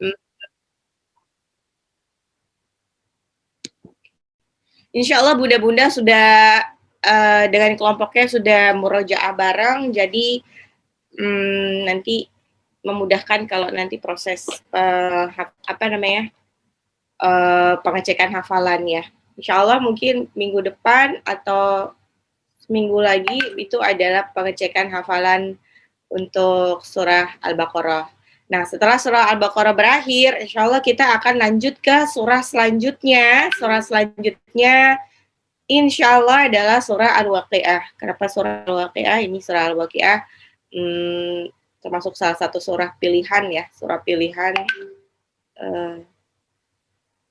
Hmm. Insya Allah bunda-bunda sudah dengan kelompoknya sudah murojaah bareng, jadi nanti memudahkan kalau nanti proses apa namanya pengecekan hafalan ya. Insya Allah mungkin minggu depan atau seminggu lagi itu adalah pengecekan hafalan untuk surah Al-Baqarah. Nah, setelah surah Al-Baqarah berakhir, insya Allah kita akan lanjut ke surah selanjutnya. Surah selanjutnya, insya Allah adalah surah Al-Waqi'ah. Kenapa surah Al-Waqi'ah? Ini surah Al-Waqi'ah termasuk salah satu surah pilihan ya, surah pilihan,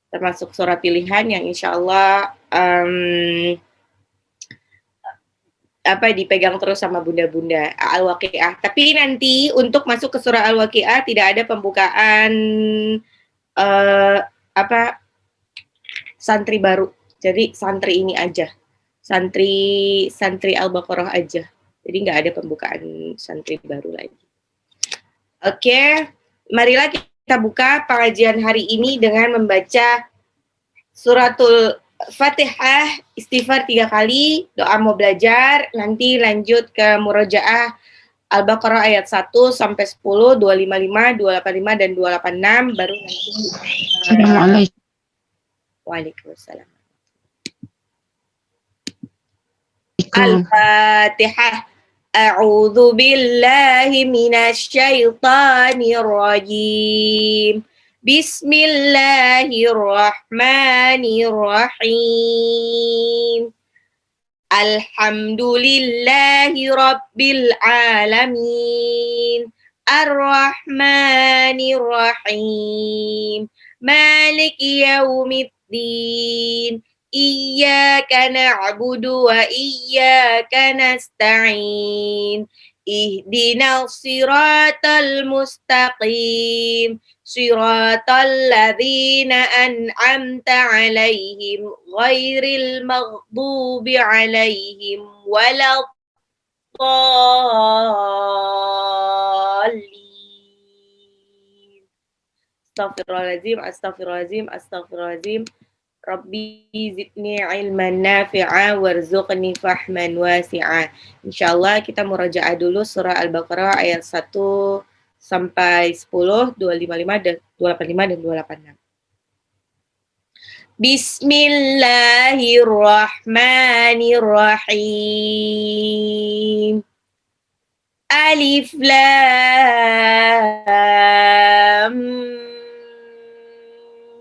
termasuk surah pilihan yang insya Allah dipegang terus sama bunda-bunda Al-Waqi'ah. Tapi nanti untuk masuk ke surah Al-Waqi'ah tidak ada pembukaan apa santri baru. Jadi santri ini aja. Santri Al-Baqarah aja. Jadi nggak ada pembukaan santri baru lagi. Oke, marilah kita buka pengajian hari ini dengan membaca suratul Fatihah, istighfar 3 kali, doa mau belajar, nanti lanjut ke murojaah Al-Baqarah ayat 1 sampai 10, 255, 285 dan 286 baru nanti Assalamualaikum. Waalaikumsalam. Al-Fatihah. A'udzu billahi minasy syaithanir rajim. Bismillahirrahmanirrahim. Alhamdulillahi rabbil alamin. Ar-Rahmanir-Rahim. Maliki yaumiddin. Iyyaka na'budu wa iyyaka nasta'in. Ihdinas siratal mustaqim. Siratal ladzina an'amta 'alaihim ghairil maghdubi 'alaihim waladdallin. Astagfirullahaladzim. Rabbi zidni ilman nafi'a warzuqni fahman wasi'a. Insyaallah kita murajaah dulu surah Al-Baqarah ayat 1 sampai 10, 255 dan 285 dan 286. Bismillahirrahmanirrahim. Alif lam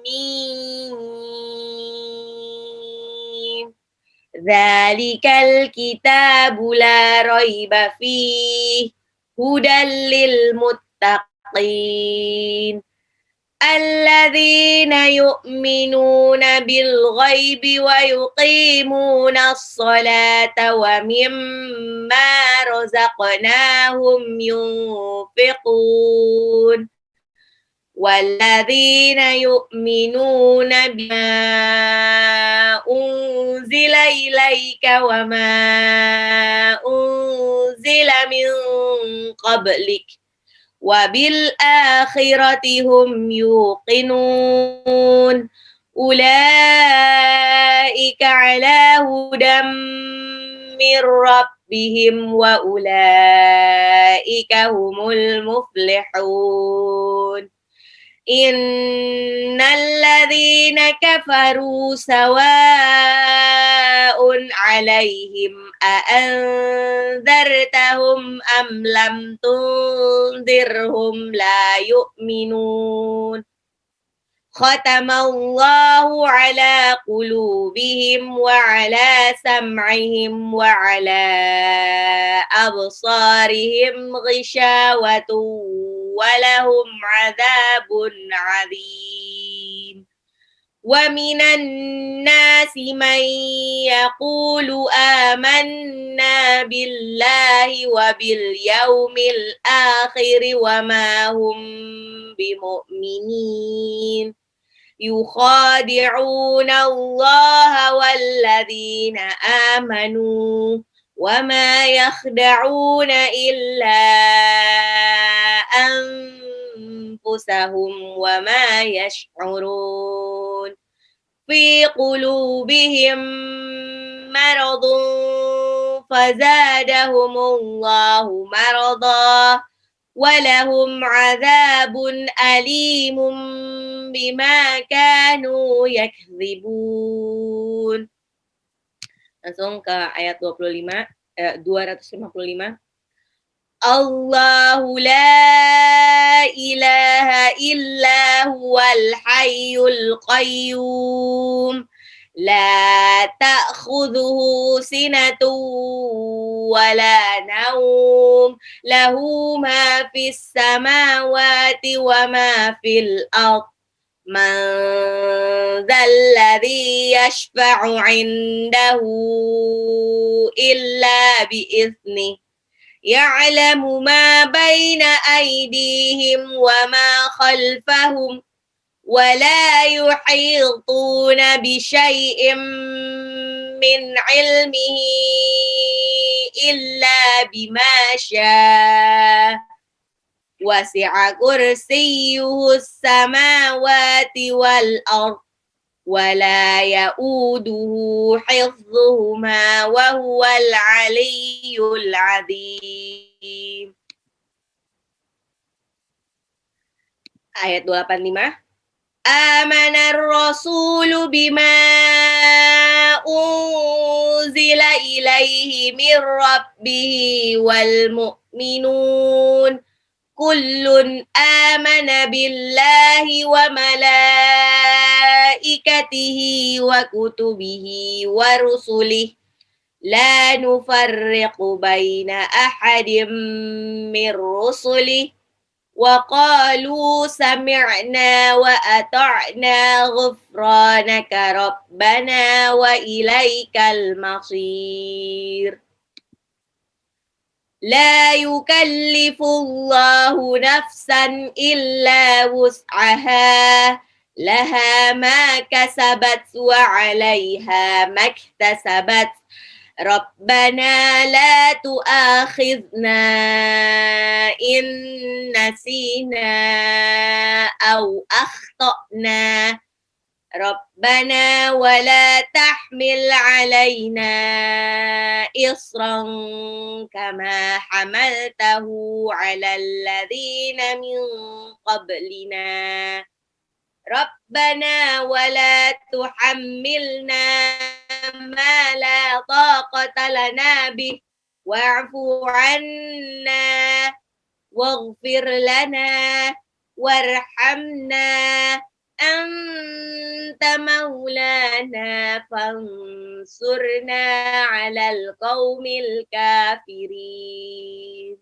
mim. Dzalikal kitabu la raiba fihi hudal lil muttaqin. Alladzina yu'minuna bil ghaibi wa yuqimuna as-salata wa mimma razaqnahum yunfiqun. Walladzina yu'minuna bima unzila ilaika wa ma unzila min qablik. Wabil akhirati hum yuqinun. Ulaika ala hudam mir rabbihim wa ulaika humul muflihun. Innal ladzina kafaru sawa'un 'alaihim a'anzartahum am lam tunzirhum la yu'minun. Khatamallahu 'ala qulubihim wa 'ala sam'ihim wa 'ala absarihim ghishawatun walahum 'adzabun 'adzim. Wa minan nasi man yaqulu amanna billahi wa bil yaumil akhir wa ma hum bimu'minin. Yukhadi'una Allah walladzina amanu wa ma yakhda'una illa أنفسهم وما يشعرون في قلوبهم مرض فزادهم الله مرضا ولهم عذاب أليم بما كانوا يكذبون. Langsung ke ayat 255. Allahu la ilaha illa huwal hayyul qayyum la ta'khudhuhu sinatun wala naum lahu ma fis samawati wa ma fil ardh man dzalladzi yashfa'u 'indahu illa bi'iznihi ya'lamu ma baina aydihim wa ma khalfahum wa la yuhituna bi syai'in min 'ilmihi illa bima syaa wasi'a kursiyyuhu samawati wal ardh wala ya'uduhu hifdhuhuma wa huwal aliyyul azim. Ayat 285. Amanar rasulu bima unzila ilaihi min rabbihi wal mu'minun kullun amana billahi wa malaikatihi wa kutubihi wa rusulihi la nufarriqu baina ahadim min rusulihi wa qalu sami'na wa ata'na ghufranaka rabbana wa ilaikal masir. لا يكلف الله نفسا إلا وسعها لها ما كسبت وعليها ما اكتسبت ربنا لا تؤاخذنا إن نسينا أو أخطأنا ربنا ولا تحمل علينا إصرا كما حملته على الذين من قبلنا ربنا ولا تحملنا ما لا طاقة لنا به واعف عنا واغفر لنا وارحمنا أنت مولانا فانصرنا على القوم الكافرين.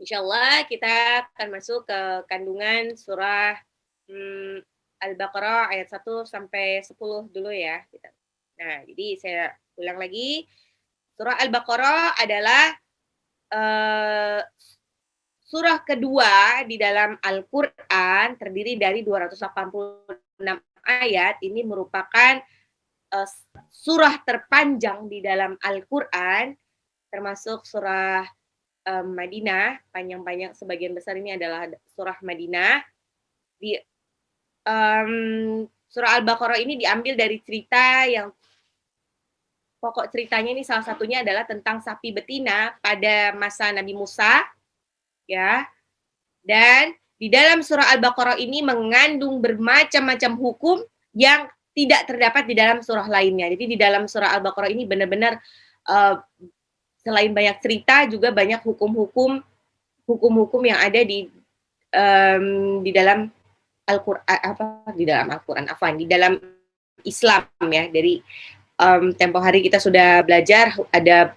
Insyaallah kita akan masuk ke kandungan surah Al-Baqarah ayat 1 sampai 10 dulu ya. Nah, jadi saya ulang lagi. Surah Al-Baqarah adalah surah kedua di dalam Al-Quran, terdiri dari 286 ayat. Ini merupakan surah terpanjang di dalam Al-Quran, termasuk surah Madinah. Panjang-panjang, sebagian besar ini adalah surah Madinah. Di surah Al-Baqarah ini diambil dari cerita yang pokok ceritanya ini salah satunya adalah tentang sapi betina pada masa Nabi Musa. Ya, dan di dalam surah Al-Baqarah ini mengandung bermacam-macam hukum yang tidak terdapat di dalam surah lainnya. Jadi di dalam surah Al-Baqarah ini benar-benar selain banyak cerita juga banyak hukum-hukum yang ada di dalam Al-Quran, di dalam Islam ya. Dari tempo hari kita sudah belajar ada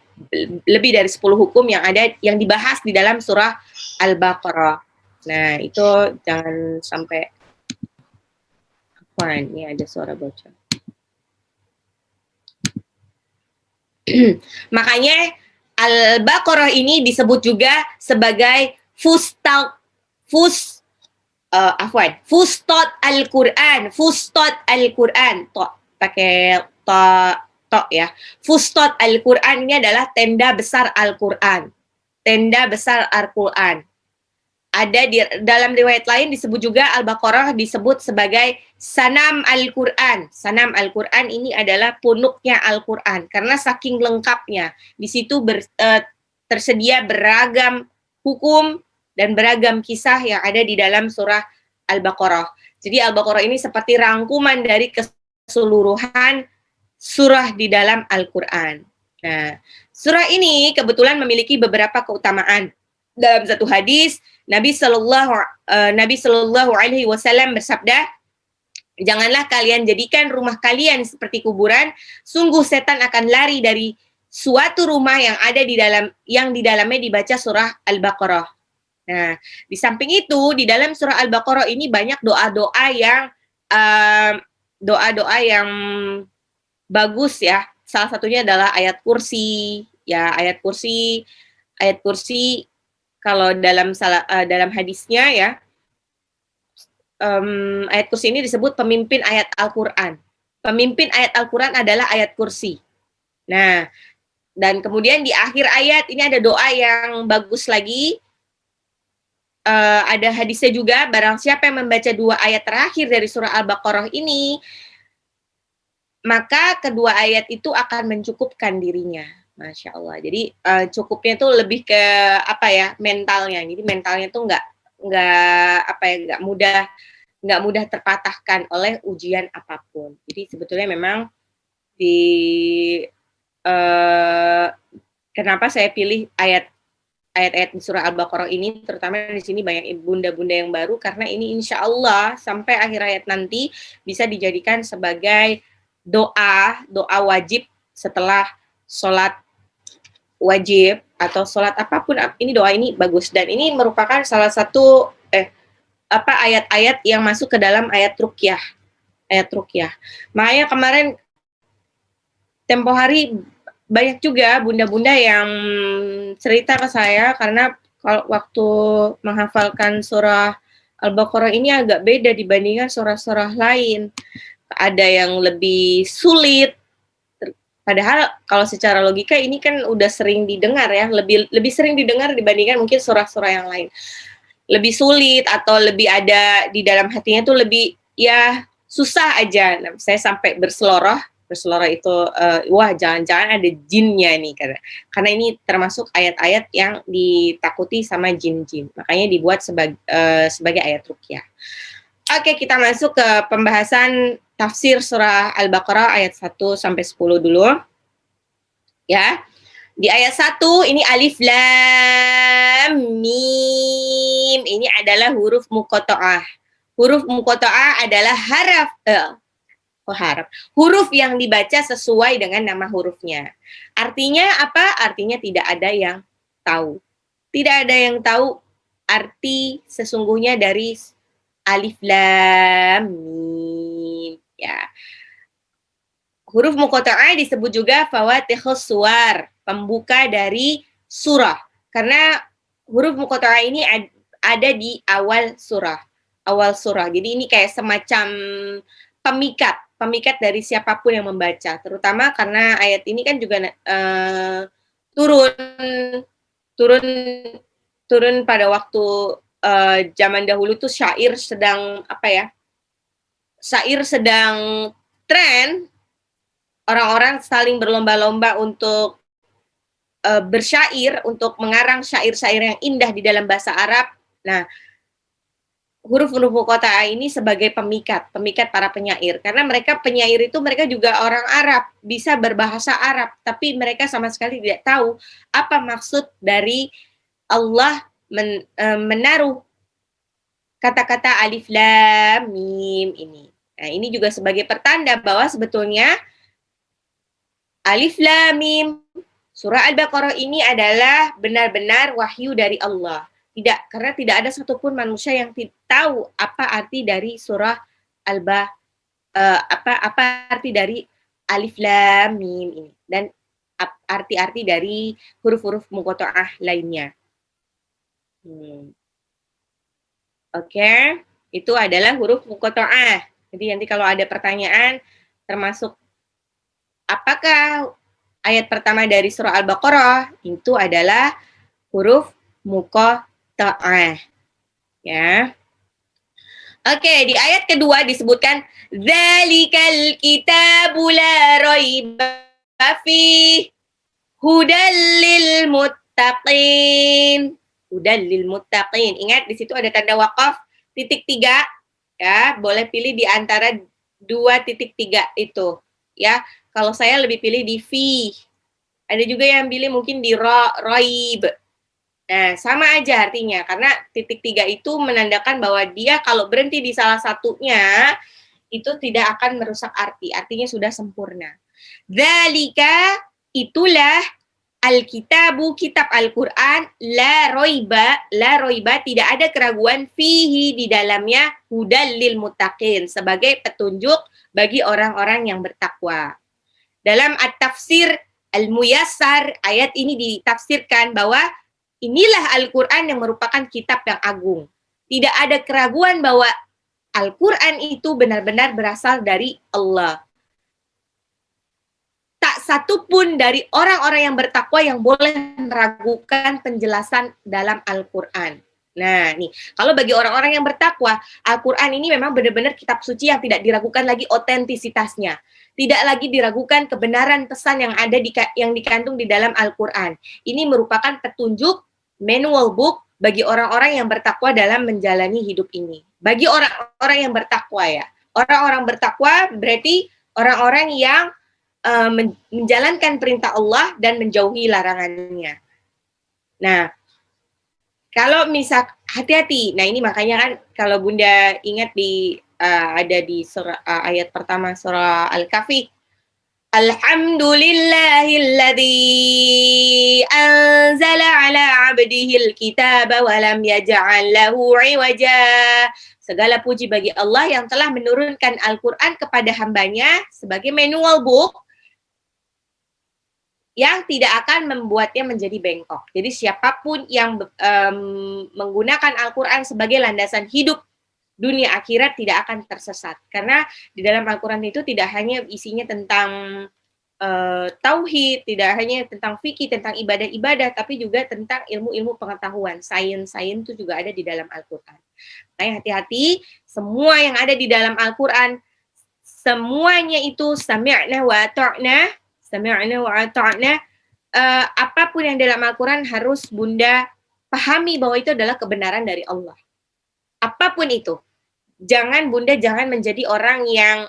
lebih dari 10 hukum yang ada yang dibahas di dalam surah Al-Baqarah. Nah, itu jangan sampai ini ada suara bocor. Makanya Al-Baqarah ini disebut juga sebagai Fustat Al-Quran. Fustat Al-Quran. Pakai ya. Fustat Al-Quran ini adalah tenda besar Al-Quran. Tenda besar Al-Quran. Ada di dalam riwayat lain disebut juga Al-Baqarah disebut sebagai Sanam Al-Quran. Sanam Al-Quran ini adalah punuknya Al-Quran karena saking lengkapnya. Di situ tersedia beragam hukum dan beragam kisah yang ada di dalam surah Al-Baqarah. Jadi Al-Baqarah ini seperti rangkuman dari keseluruhan surah di dalam Al-Quran. Nah, surah ini kebetulan memiliki beberapa keutamaan. Dalam satu hadis, Nabi Shallallahu Alaihi Wasallam bersabda, janganlah kalian jadikan rumah kalian seperti kuburan. Sungguh setan akan lari dari suatu rumah yang ada di dalamnya dibaca surah Al-Baqarah. Nah, di samping itu di dalam surah Al-Baqarah ini banyak doa-doa yang bagus ya. Salah satunya adalah ayat kursi. Ya, ayat kursi kalau dalam hadisnya ya, ayat kursi ini disebut pemimpin ayat Al-Quran. Pemimpin ayat Al-Quran adalah ayat kursi. Nah, dan kemudian di akhir ayat ini ada doa yang bagus lagi. Ada hadisnya juga, barang siapa yang membaca 2 ayat terakhir dari surah Al-Baqarah ini, maka kedua ayat itu akan mencukupkan dirinya. Masya Allah. Jadi cukupnya tuh lebih ke mentalnya. Jadi mentalnya tuh nggak mudah terpatahkan oleh ujian apapun. Jadi sebetulnya memang kenapa saya pilih ayat-ayat di surah Al-Baqarah ini, terutama di sini banyak bunda-bunda yang baru, karena ini insya Allah sampai akhir ayat nanti bisa dijadikan sebagai doa wajib setelah sholat wajib atau sholat apapun. Ini doa ini bagus dan ini merupakan salah satu ayat-ayat yang masuk ke dalam ayat ruqyah. Makanya kemarin tempo hari banyak juga bunda-bunda yang cerita ke saya karena kalau waktu menghafalkan surah Al-Baqarah ini agak beda dibandingkan surah-surah lain. Ada yang lebih sulit. Padahal kalau secara logika ini kan udah sering didengar ya, lebih sering didengar dibandingkan mungkin surah-surah yang lain. Lebih sulit atau lebih ada di dalam hatinya tuh lebih ya susah aja. Nah, saya sampai berseloroh itu wah jangan-jangan ada jinnya nih karena ini termasuk ayat-ayat yang ditakuti sama jin-jin. Makanya dibuat sebagai ayat ruqyah. Oke, kita masuk ke pembahasan tafsir surah Al-Baqarah ayat 1 sampai 10 dulu. Ya. Di ayat 1 ini alif lam mim. Ini adalah huruf muqatta'ah. Huruf muqatta'ah adalah huruf yang dibaca sesuai dengan nama hurufnya. Artinya apa? Artinya tidak ada yang tahu. Tidak ada yang tahu arti sesungguhnya dari alif lam mim ya. Huruf muqatta'ah disebut juga fawatihus suwar, pembuka dari surah. Karena huruf muqatta'ah ini ada di awal surah. Jadi ini kayak semacam pemikat dari siapapun yang membaca. Terutama karena ayat ini kan juga turun pada waktu zaman dahulu tuh syair sedang tren, orang-orang saling berlomba-lomba untuk bersyair, untuk mengarang syair-syair yang indah di dalam bahasa Arab. Nah, huruf-huruf muqatta'ah ini sebagai pemikat para penyair. Karena penyair itu mereka juga orang Arab, bisa berbahasa Arab, tapi mereka sama sekali tidak tahu apa maksud dari Allah menaruh kata-kata alif lam mim ini. Nah, ini juga sebagai pertanda bahwa sebetulnya alif lam mim surah Al-Baqarah ini adalah benar-benar wahyu dari Allah. Karena tidak ada satupun manusia yang tahu apa arti dari surah apa arti dari alif lam mim ini dan arti-arti dari huruf-huruf muqatta'ah lainnya. Oke, itu adalah huruf muqatta'ah. Jadi nanti kalau ada pertanyaan termasuk apakah ayat pertama dari surah Al-Baqarah itu adalah huruf muqatta'ah. Ya. Oke, di ayat kedua disebutkan dzalikal kitabu la raiba fih hudal lil muttaqin. Hudal lil muttaqin. Ingat di situ ada tanda wakaf titik 3 ya, boleh pilih di antara 2.3 itu ya. Kalau saya lebih pilih di fi. Ada juga yang pilih mungkin di raib. Nah, sama aja artinya, karena titik 3 itu menandakan bahwa dia kalau berhenti di salah satunya, itu tidak akan merusak arti, artinya sudah sempurna. Dzalika, itulah Alkitabu, kitab Al-Quran, la roiba, tidak ada keraguan, fihi, di dalamnya, hudal lil muttaqin, sebagai petunjuk bagi orang-orang yang bertakwa. Dalam At-Tafsir Al-Muyassar, ayat ini ditafsirkan bahwa inilah Al-Quran yang merupakan kitab yang agung. Tidak ada keraguan bahwa Al-Quran itu benar-benar berasal dari Allah. Tak satu pun dari orang-orang yang bertakwa yang boleh meragukan penjelasan dalam Al-Quran. Nah, nih, kalau bagi orang-orang yang bertakwa, Al-Quran ini memang benar-benar kitab suci yang tidak diragukan lagi otentisitasnya. Tidak lagi diragukan kebenaran pesan yang ada yang dikandung di dalam Al-Quran. Ini merupakan petunjuk manual book bagi orang-orang yang bertakwa dalam menjalani hidup ini. Bagi orang-orang yang bertakwa ya. Orang-orang bertakwa berarti orang-orang yang menjalankan perintah Allah dan menjauhi larangannya. Nah, kalau misal hati-hati. Nah, ini makanya kan kalau Bunda ingat di ada di surah ayat pertama surah Al-Kahfi. Alhamdulillahilladzi anzala ala 'abdihil kitaba wa lam yaj'al lahu 'iwaja. Segala puji bagi Allah yang telah menurunkan Al-Quran kepada hambanya sebagai manual book yang tidak akan membuatnya menjadi bengkok. Jadi siapapun yang menggunakan Al-Quran sebagai landasan hidup dunia akhirat tidak akan tersesat. Karena di dalam Al-Quran itu tidak hanya isinya tentang tauhid, tidak hanya tentang fikih, tentang ibadah-ibadah, tapi juga tentang ilmu-ilmu pengetahuan. Sains itu juga ada di dalam Al-Quran. Nah, hati-hati, semua yang ada di dalam Al-Quran, semuanya itu sami'na wa ta'na, apapun yang dalam Al-Quran harus Bunda pahami bahwa itu adalah kebenaran dari Allah. Apapun itu. Bunda jangan menjadi orang yang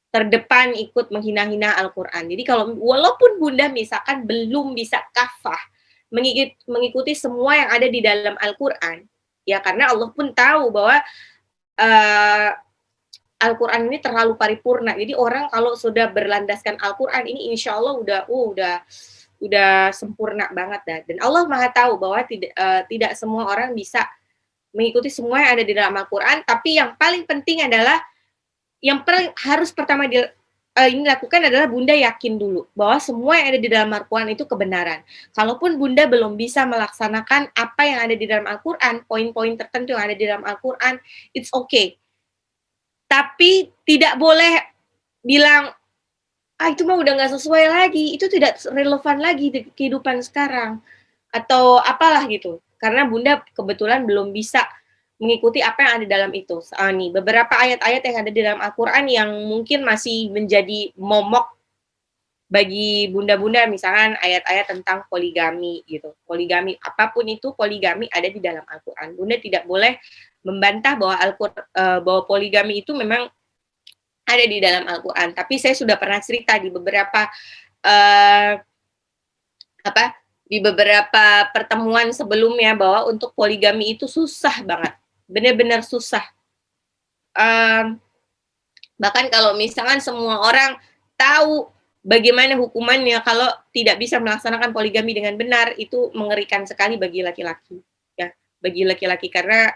terdepan ikut menghina-hina Al-Quran. Jadi walaupun Bunda misalkan belum bisa kafah mengikuti semua yang ada di dalam Al-Quran, ya karena Allah pun tahu bahwa Al-Quran ini terlalu paripurna. Jadi orang kalau sudah berlandaskan Al-Quran ini insya Allah udah sempurna banget dah. Dan Allah Maha tahu bahwa tidak semua orang bisa mengikuti semua yang ada di dalam Al-Quran. Tapi yang paling penting adalah yang harus pertama ini lakukan adalah Bunda yakin dulu bahwa semua yang ada di dalam Al-Quran itu kebenaran. Kalaupun Bunda belum bisa melaksanakan apa yang ada di dalam Al-Quran, poin-poin tertentu yang ada di dalam Al-Quran, it's okay. Tapi tidak boleh bilang, itu mah udah nggak sesuai lagi, itu tidak relevan lagi di kehidupan sekarang, atau apalah gitu. Karena Bunda kebetulan belum bisa mengikuti apa yang ada dalam itu. Nih, beberapa ayat-ayat yang ada di dalam Al-Quran yang mungkin masih menjadi momok bagi bunda-bunda, misalkan ayat-ayat tentang poligami gitu. Poligami, apapun itu poligami ada di dalam Al-Quran. Bunda tidak boleh membantah bahwa bahwa poligami itu memang ada di dalam Al-Quran. Tapi saya sudah pernah cerita di beberapa di beberapa pertemuan sebelumnya bahwa untuk poligami itu susah banget, benar-benar susah. Bahkan kalau misalkan semua orang tahu bagaimana hukumannya kalau tidak bisa melaksanakan poligami dengan benar, itu mengerikan sekali bagi laki-laki. Bagi laki-laki karena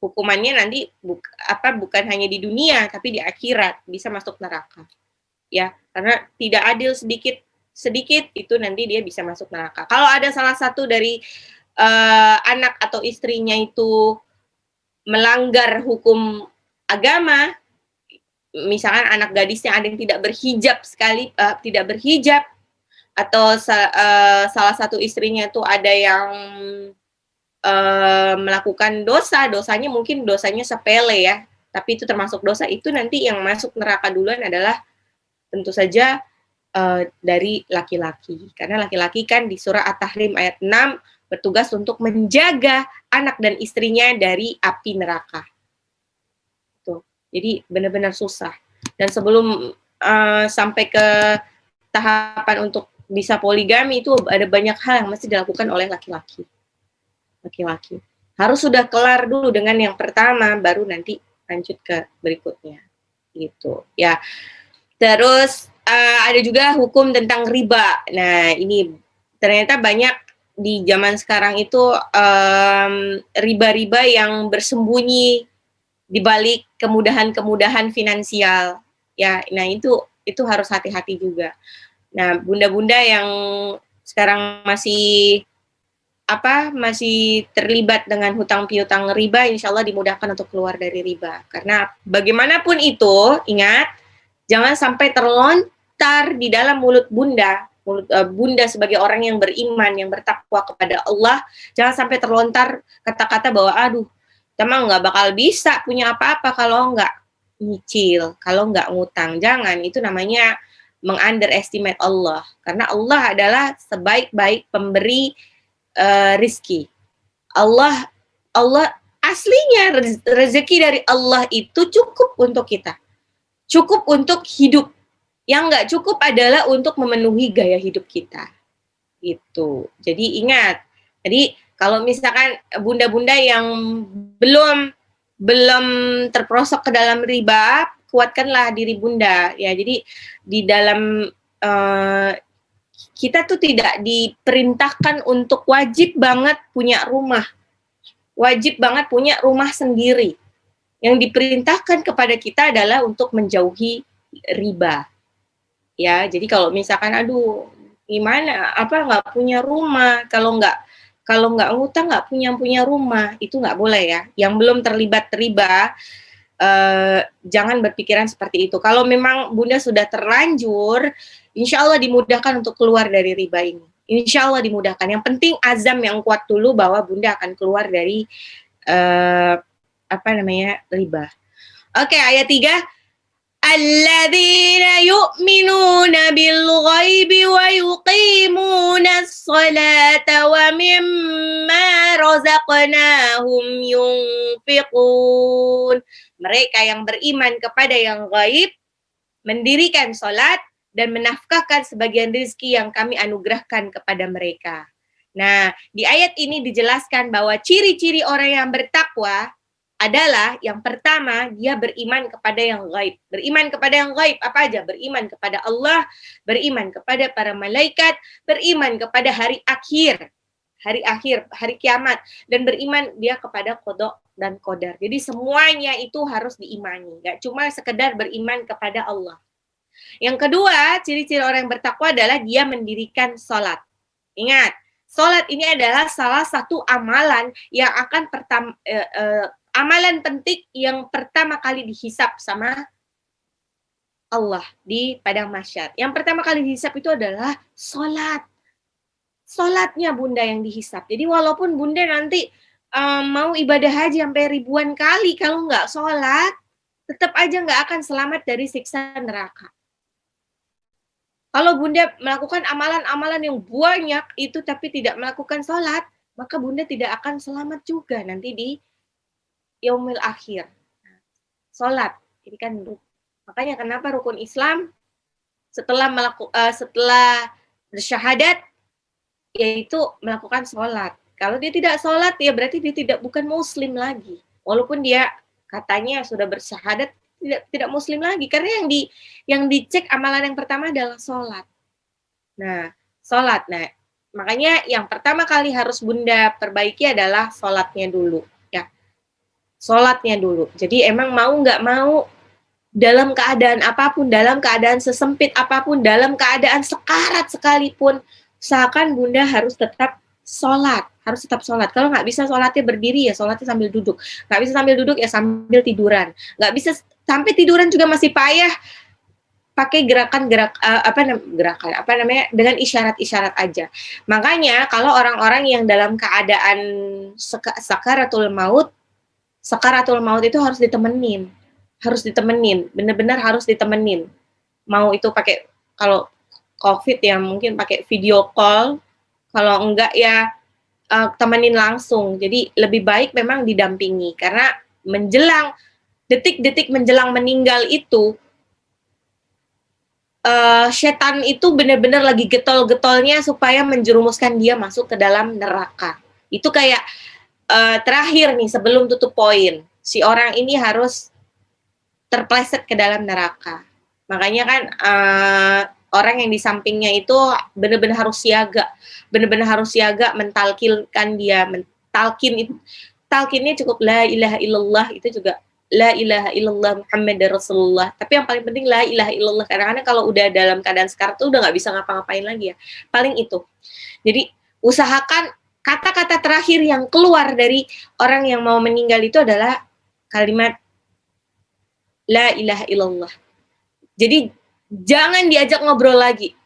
hukumannya nanti bukan hanya di dunia tapi di akhirat, bisa masuk neraka ya, karena tidak adil sedikit itu nanti dia bisa masuk neraka. Kalau ada salah satu dari anak atau istrinya itu melanggar hukum agama, misalkan anak gadisnya ada yang tidak berhijab atau salah satu istrinya tuh ada yang melakukan dosanya mungkin dosanya sepele ya, tapi itu termasuk dosa, itu nanti yang masuk neraka duluan adalah tentu saja dari laki-laki. Karena laki-laki kan di surah At-Tahrim ayat 6 bertugas untuk menjaga anak dan istrinya dari api neraka. Tuh. Jadi benar-benar susah. Dan sebelum sampai ke tahapan untuk bisa poligami itu ada banyak hal yang mesti dilakukan oleh laki-laki. Laki-laki. Harus sudah kelar dulu dengan yang pertama, baru nanti lanjut ke berikutnya. Gitu. Ya. Terus ada juga hukum tentang riba. Nah, ini ternyata banyak di zaman sekarang itu riba-riba yang bersembunyi di balik kemudahan-kemudahan finansial. Ya, nah itu harus hati-hati juga. Nah, bunda-bunda yang sekarang masih terlibat dengan hutang piutang riba, insya Allah dimudahkan untuk keluar dari riba. Karena bagaimanapun itu, ingat, jangan sampai terlontar di dalam mulut bunda, bunda sebagai orang yang beriman, yang bertakwa kepada Allah, jangan sampai terlontar kata-kata bahwa aduh, emang nggak bakal bisa punya apa-apa kalau nggak nyicil, kalau nggak ngutang. Jangan, itu namanya meng-underestimate Allah. Karena Allah adalah sebaik-baik pemberi rizki. Allah aslinya rezeki dari Allah itu cukup untuk kita. Cukup untuk hidup. Yang nggak cukup adalah untuk memenuhi gaya hidup kita. Gitu. Jadi ingat. Jadi kalau misalkan bunda-bunda yang belum terperosok ke dalam riba, kuatkanlah diri bunda. Ya, jadi di dalam kita tuh tidak diperintahkan untuk wajib banget punya rumah. Wajib banget punya rumah sendiri. Yang diperintahkan kepada kita adalah untuk menjauhi riba. Ya, jadi kalau misalkan aduh, gimana? Nggak punya rumah, kalau nggak ngutang nggak punya rumah, itu nggak boleh ya. Yang belum terlibat riba, jangan berpikiran seperti itu. Kalau memang bunda sudah terlanjur, insya Allah dimudahkan untuk keluar dari riba ini. Insya Allah dimudahkan. Yang penting azam yang kuat dulu bahwa bunda akan keluar dari riba. Oke, ayat 3. Alladzina yu'minuna bil ghaibi wa yuqimuna as-salata wa mimma razaqnahum yunfiqun. Mereka yang beriman kepada yang gaib, mendirikan salat dan menafkahkan sebagian rezeki yang kami anugerahkan kepada mereka. Nah, di ayat ini dijelaskan bahwa ciri-ciri orang yang bertakwa adalah yang pertama, dia beriman kepada yang gaib. Beriman kepada yang gaib apa aja? Beriman kepada Allah, beriman kepada para malaikat, beriman kepada hari akhir, hari kiamat, dan beriman dia kepada qada dan qadar. Jadi semuanya itu harus diimani, gak cuma sekedar beriman kepada Allah. Yang kedua, ciri-ciri orang yang bertakwa adalah dia mendirikan sholat. Ingat, sholat ini adalah salah satu amalan yang akan amalan penting yang pertama kali dihisap sama Allah di padang mahsyar. Yang pertama kali dihisap itu adalah sholat. Sholatnya bunda yang dihisap. Jadi walaupun bunda nanti mau ibadah haji sampai ribuan kali, kalau nggak sholat, tetap aja nggak akan selamat dari siksa neraka. Kalau bunda melakukan amalan-amalan yang banyak itu tapi tidak melakukan sholat, maka bunda tidak akan selamat juga nanti di yaumil akhir. Sholat, ini kan makanya kenapa rukun Islam setelah bersyahadat yaitu melakukan sholat. Kalau dia tidak sholat ya berarti dia bukan muslim lagi. Walaupun dia katanya sudah bersyahadat, tidak muslim lagi karena yang dicek amalan yang pertama adalah sholat. Nah, sholat. Nah, makanya yang pertama kali harus bunda perbaiki adalah sholatnya dulu. Sholatnya dulu. Jadi emang mau nggak mau dalam keadaan apapun, dalam keadaan sesempit apapun, dalam keadaan sekarat sekalipun, usahakan bunda harus tetap sholat. Harus tetap sholat. Kalau nggak bisa sholatnya berdiri ya sholatnya sambil duduk. Nggak bisa sambil duduk ya sambil tiduran. Nggak bisa sampai tiduran juga masih payah. pakai gerakan apa namanya, dengan isyarat-isyarat aja. Makanya kalau orang-orang yang dalam keadaan sakaratul maut itu harus ditemenin, bener-bener harus ditemenin. Mau itu pakai, kalau COVID ya mungkin pakai video call, kalau enggak ya temenin langsung. Jadi lebih baik memang didampingi, karena menjelang detik-detik menjelang meninggal itu setan itu benar-benar lagi getol-getolnya supaya menjerumuskan dia masuk ke dalam neraka. Itu kayak terakhir nih sebelum tutup poin, si orang ini harus terpleset ke dalam neraka. Makanya kan orang yang di sampingnya itu benar-benar harus siaga, mentalkinkan dia, talkinnya cukup la ilaha illallah, itu juga la ilaha illallah Muhammadar Rasulullah. Tapi yang paling penting la ilaha illallah. Kadang-kadang kalau udah dalam keadaan sekarat tuh udah nggak bisa ngapa-ngapain lagi ya. Paling itu. Jadi usahakan kata-kata terakhir yang keluar dari orang yang mau meninggal itu adalah kalimat la ilaha illallah. Jadi jangan diajak ngobrol lagi.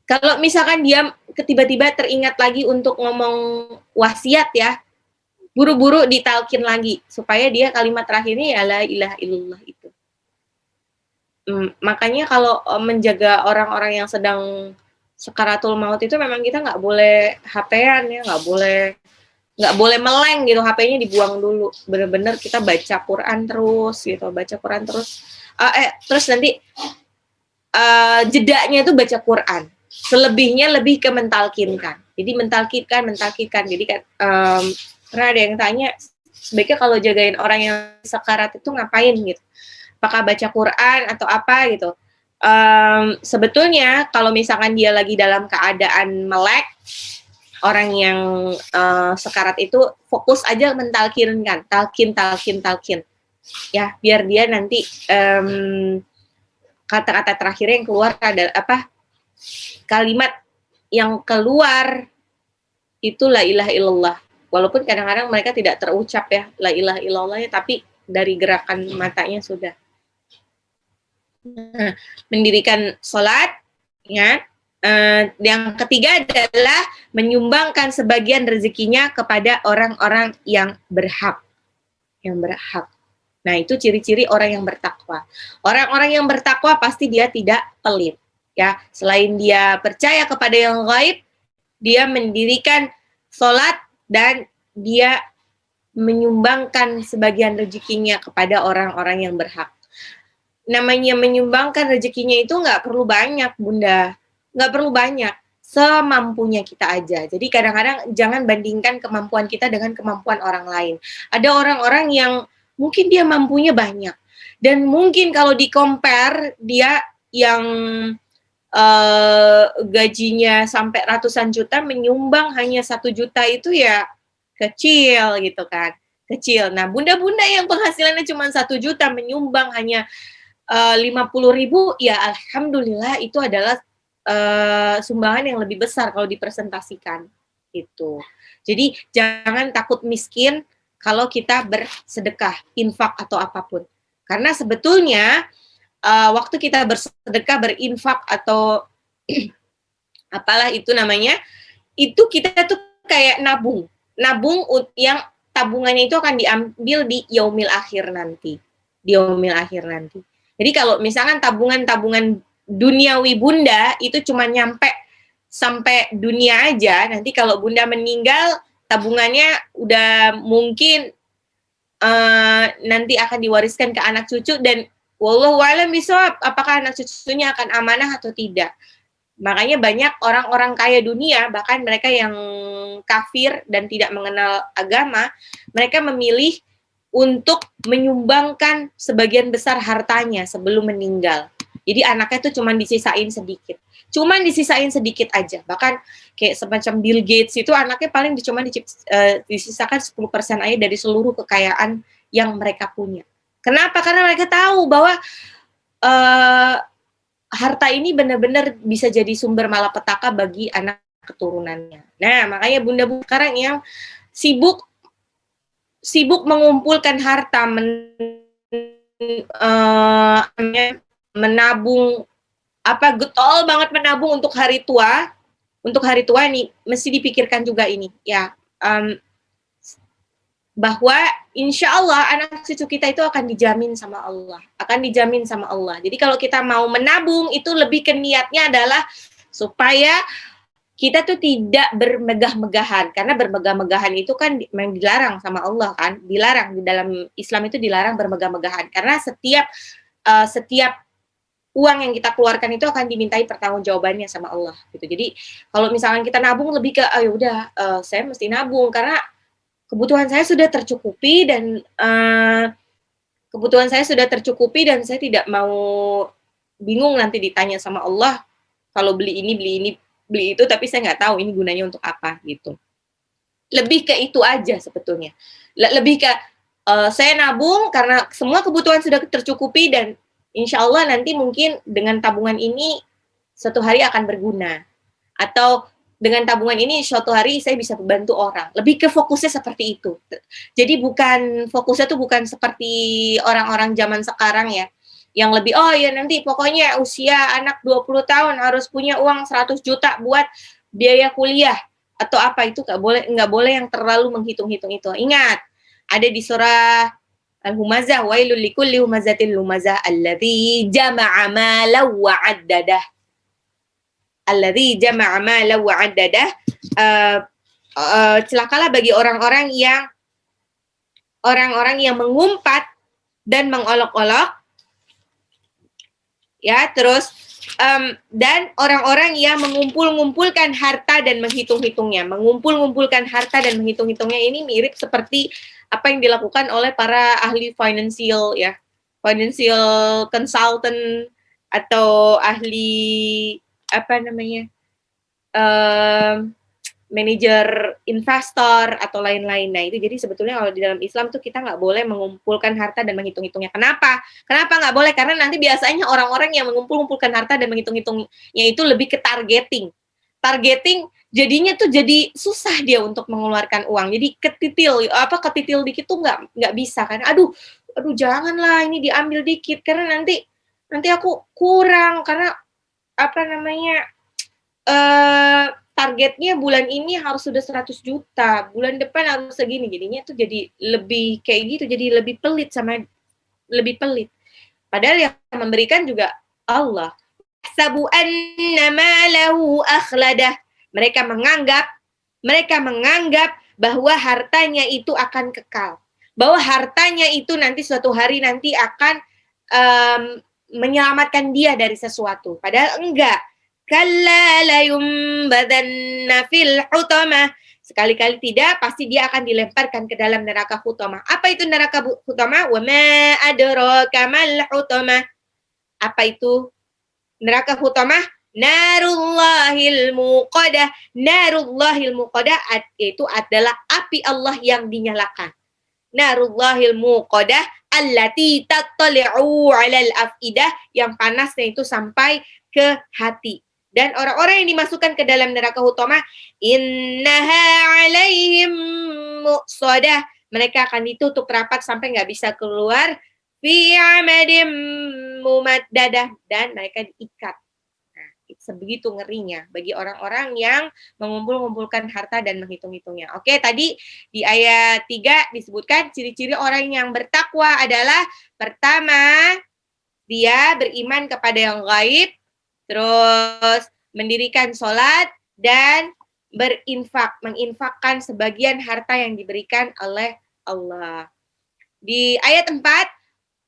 Kalau misalkan dia tiba-tiba teringat lagi untuk ngomong wasiat ya, buru-buru ditalkin lagi supaya dia kalimat terakhirnya ya la ilaha illallah itu. Makanya kalau menjaga orang-orang yang sedang sakaratul maut itu memang kita nggak boleh HP-an ya, nggak boleh meleng gitu, HP-nya dibuang dulu. Bener-bener kita baca Quran terus gitu, terus nanti jedanya itu baca Quran. Selebihnya lebih ke mentalkinkan. Jadi mentalkinkan. Jadi kan pernah ada yang tanya, sebaiknya kalau jagain orang yang sekarat itu ngapain gitu? Apakah baca Quran atau apa gitu? Sebetulnya kalau misalkan dia lagi dalam keadaan melek, orang yang sekarat itu fokus aja mentalkinkan, talkin. Ya, biar dia nanti kata-kata terakhirnya yang keluar adalah apa? Kalimat yang keluar itu la ilaha illallah. Walaupun kadang-kadang mereka tidak terucap ya la ilaha illallahnya, tapi dari gerakan matanya sudah. Nah, mendirikan sholat, ya. Yang ketiga adalah menyumbangkan sebagian rezekinya kepada orang-orang yang berhak. Nah, itu ciri-ciri orang yang bertakwa. Orang-orang yang bertakwa pasti dia tidak pelit. Ya, selain dia percaya kepada yang gaib, dia mendirikan sholat dan dia menyumbangkan sebagian rezekinya kepada orang-orang yang berhak. Namanya menyumbangkan rezekinya itu nggak perlu banyak, Bunda. Nggak perlu banyak. Semampunya kita aja. Jadi kadang-kadang jangan bandingkan kemampuan kita dengan kemampuan orang lain. Ada orang-orang yang mungkin dia mampunya banyak. Dan mungkin kalau di-compare dia yang gajinya sampai ratusan juta menyumbang hanya 1 juta itu ya kecil gitu kan, kecil. Nah, bunda-bunda yang penghasilannya cuma 1 juta menyumbang hanya 50.000, ya alhamdulillah itu adalah sumbangan yang lebih besar kalau dipresentasikan gitu. Jadi jangan takut miskin kalau kita bersedekah, infak atau apapun. Karena sebetulnya waktu kita bersedekah, berinfak atau apalah itu namanya, itu kita tuh kayak nabung yang tabungannya itu akan diambil di yaumil akhir nanti. Jadi kalau misalkan tabungan duniawi Bunda itu cuma nyampe sampai dunia aja, nanti kalau Bunda meninggal tabungannya udah mungkin nanti akan diwariskan ke anak cucu, dan wallahu a'lam bishawab, apakah anak cucunya akan amanah atau tidak. Makanya banyak orang-orang kaya dunia, bahkan mereka yang kafir dan tidak mengenal agama, mereka memilih untuk menyumbangkan sebagian besar hartanya sebelum meninggal. Jadi anaknya tuh cuman disisain sedikit aja. Bahkan kayak semacam Bill Gates itu anaknya paling cuma disisakan 10% aja dari seluruh kekayaan yang mereka punya. Kenapa? Karena mereka tahu bahwa harta ini benar-benar bisa jadi sumber malapetaka bagi anak keturunannya. Nah, makanya bunda-bunda sekarang yang sibuk mengumpulkan harta, menabung getol banget menabung untuk hari tua. Untuk hari tua nih mesti dipikirkan juga ini ya, bahwa insya Allah anak cucu kita itu akan dijamin sama Allah, Jadi kalau kita mau menabung itu lebih ke niatnya adalah supaya kita tuh tidak bermegah-megahan, karena bermegah-megahan itu kan memang dilarang sama Allah kan, dilarang di dalam Islam itu dilarang bermegah-megahan, karena setiap uang yang kita keluarkan itu akan dimintai pertanggungjawabannya sama Allah gitu. Jadi kalau misalkan kita nabung lebih ke saya mesti nabung karena kebutuhan saya sudah tercukupi dan saya tidak mau bingung nanti ditanya sama Allah kalau beli ini, beli itu, tapi saya nggak tahu ini gunanya untuk apa gitu. Lebih ke itu aja sebetulnya. Lebih ke saya nabung karena semua kebutuhan sudah tercukupi dan insya Allah nanti mungkin dengan tabungan ini suatu hari akan berguna. Atau dengan tabungan ini suatu hari saya bisa membantu orang. Lebih ke fokusnya seperti itu. Jadi fokusnya tuh bukan seperti orang-orang zaman sekarang ya, yang lebih nanti pokoknya usia anak 20 tahun harus punya uang 100 juta buat biaya kuliah atau apa, itu nggak boleh yang terlalu menghitung-hitung itu. Ingat, ada di surah Al-Humazah, wailul likulli humazatil lumazah alladzi jama'a malan wa 'addadah. Alladzi jama'a malan wa 'addadah. Celakalah bagi orang-orang yang mengumpat dan mengolok-olok, ya, terus dan orang-orang yang mengumpulkan harta dan menghitung-hitungnya. Mengumpulkan harta dan menghitung-hitungnya ini mirip seperti apa yang dilakukan oleh para ahli financial consultant atau ahli manajer investor atau lain-lain. Nah itu jadi sebetulnya kalau di dalam Islam tuh kita nggak boleh mengumpulkan harta dan menghitung-hitungnya. Kenapa nggak boleh? Karena nanti biasanya orang-orang yang mengumpulkan harta dan menghitung-hitungnya itu lebih ke targeting jadinya tuh jadi susah dia untuk mengeluarkan uang. Jadi ketitil dikit tuh nggak bisa kan. Aduh janganlah ini diambil dikit karena nanti aku kurang karena targetnya bulan ini harus sudah 100 juta, bulan depan harus segini. Jadinya tuh jadi lebih kayak gitu, jadi lebih pelit. Padahal yang memberikan juga Allah. Sabu anna malahu akhladah. Mereka menganggap bahwa hartanya itu akan kekal. Bahwa hartanya itu nanti suatu hari nanti akan menyelamatkan dia dari sesuatu. Padahal enggak. Kalla la yumbadanna fil hutamah. Sekali-kali tidak, pasti dia akan dilemparkan ke dalam neraka hutamah. Apa itu neraka hutamah? Wa ma adraka mal hutamah. Apa itu neraka hutamah? Narullahil muqadah. Narullahil muqadah itu adalah api Allah yang dinyalakan. Narullahil muqadah allati tattali'u 'alal afidah, yang panasnya itu sampai ke hati. Dan orang-orang yang dimasukkan ke dalam neraka hutamah, innaha 'alaihim muqsadah, mereka akan ditutup rapat sampai nggak bisa keluar, fi 'amadim mumaddadah, dan mereka diikat. Nah, sebegitu ngerinya bagi orang-orang yang mengumpulkan harta dan menghitung-hitungnya. Oke, tadi di ayat 3 disebutkan ciri-ciri orang yang bertakwa adalah pertama, dia beriman kepada yang gaib, terus mendirikan sholat, dan menginfakkan sebagian harta yang diberikan oleh Allah. Di ayat 4,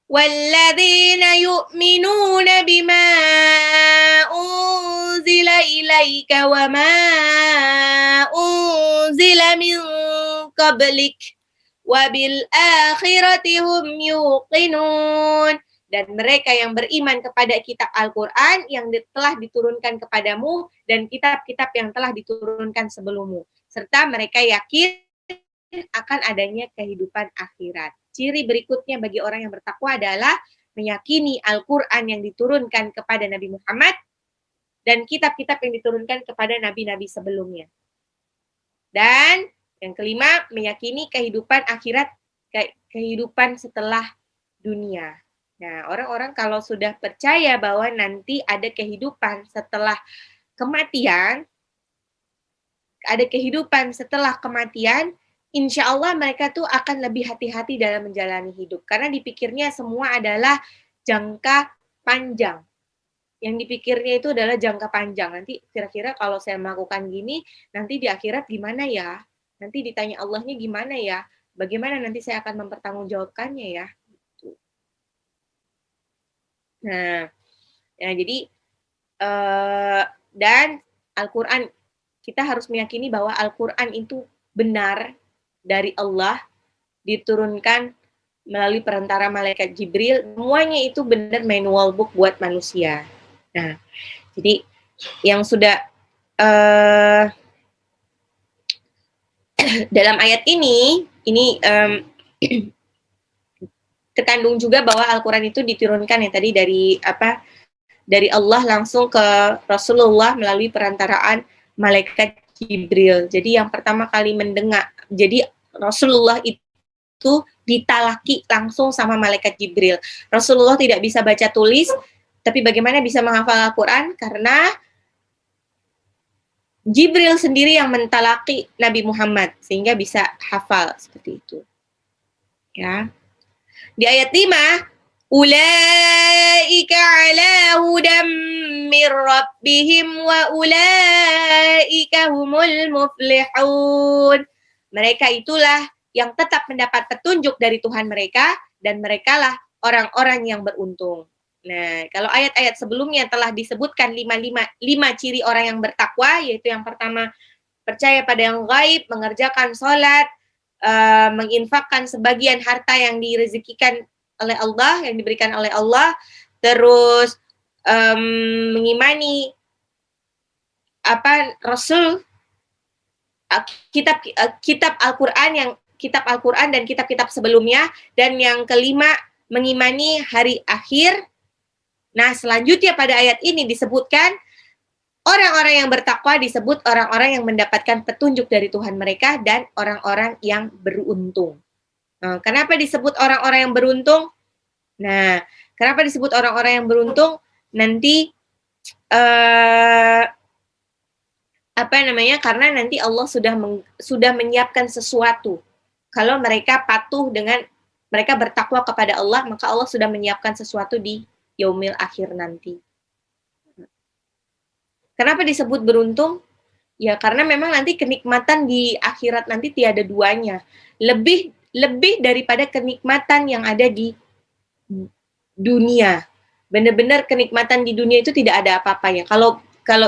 walladzina yu'minuna bima unzila ilaika wa ma unzila min qablik wa bil akhirati hum yuqinun. Dan mereka yang beriman kepada kitab Al-Quran yang telah diturunkan kepadamu dan kitab-kitab yang telah diturunkan sebelummu. Serta mereka yakin akan adanya kehidupan akhirat. Ciri berikutnya bagi orang yang bertakwa adalah meyakini Al-Quran yang diturunkan kepada Nabi Muhammad dan kitab-kitab yang diturunkan kepada nabi-nabi sebelumnya. Dan yang kelima, meyakini kehidupan akhirat, kehidupan setelah dunia. Nah, orang-orang kalau sudah percaya bahwa nanti ada kehidupan setelah kematian, insya Allah mereka tuh akan lebih hati-hati dalam menjalani hidup. Karena dipikirnya semua adalah jangka panjang. Yang dipikirnya itu adalah jangka panjang. Nanti kira-kira kalau saya melakukan gini, nanti di akhirat gimana ya? Nanti ditanya Allahnya gimana ya? Bagaimana nanti saya akan mempertanggungjawabkannya ya? Nah, ya jadi dan Al-Quran, kita harus meyakini bahwa Al-Quran itu benar dari Allah, diturunkan melalui perantara malaikat Jibril, semuanya itu benar manual book buat manusia. Nah, jadi yang sudah dalam ayat ini terkandung juga bahwa Al-Quran itu diturunkan ya tadi dari Allah langsung ke Rasulullah melalui perantaraan malaikat Jibril. Jadi yang pertama kali mendengar, jadi Rasulullah itu ditalaki langsung sama malaikat Jibril. Rasulullah tidak bisa baca tulis, tapi bagaimana bisa menghafal Al-Quran? Karena Jibril sendiri yang mentalaki Nabi Muhammad sehingga bisa hafal seperti itu. Ya. Di ayat 5, ulaika ala hudam min rabbihim wa ulaika humul muflihun. Mereka itulah yang tetap mendapat petunjuk dari Tuhan mereka dan merekalah orang-orang yang beruntung. Nah, kalau ayat-ayat sebelumnya telah disebutkan lima ciri orang yang bertakwa, yaitu yang pertama percaya pada yang gaib, mengerjakan sholat, menginfakkan sebagian harta yang direzekikan oleh Allah, yang diberikan oleh Allah, terus mengimani Rasul, kitab Al-Quran dan kitab-kitab sebelumnya, dan yang kelima mengimani hari akhir. Nah, selanjutnya pada ayat ini disebutkan orang-orang yang bertakwa disebut orang-orang yang mendapatkan petunjuk dari Tuhan mereka dan orang-orang yang beruntung. Nah, kenapa disebut orang-orang yang beruntung? Nah, kenapa disebut orang-orang yang beruntung? Nanti karena nanti Allah sudah menyiapkan sesuatu. Kalau mereka patuh dengan mereka bertakwa kepada Allah, maka Allah sudah menyiapkan sesuatu di yaumil akhir nanti. Kenapa disebut beruntung? Ya karena memang nanti kenikmatan di akhirat nanti tiada duanya. Lebih daripada kenikmatan yang ada di dunia. Benar-benar kenikmatan di dunia itu tidak ada apa-apanya. Kalau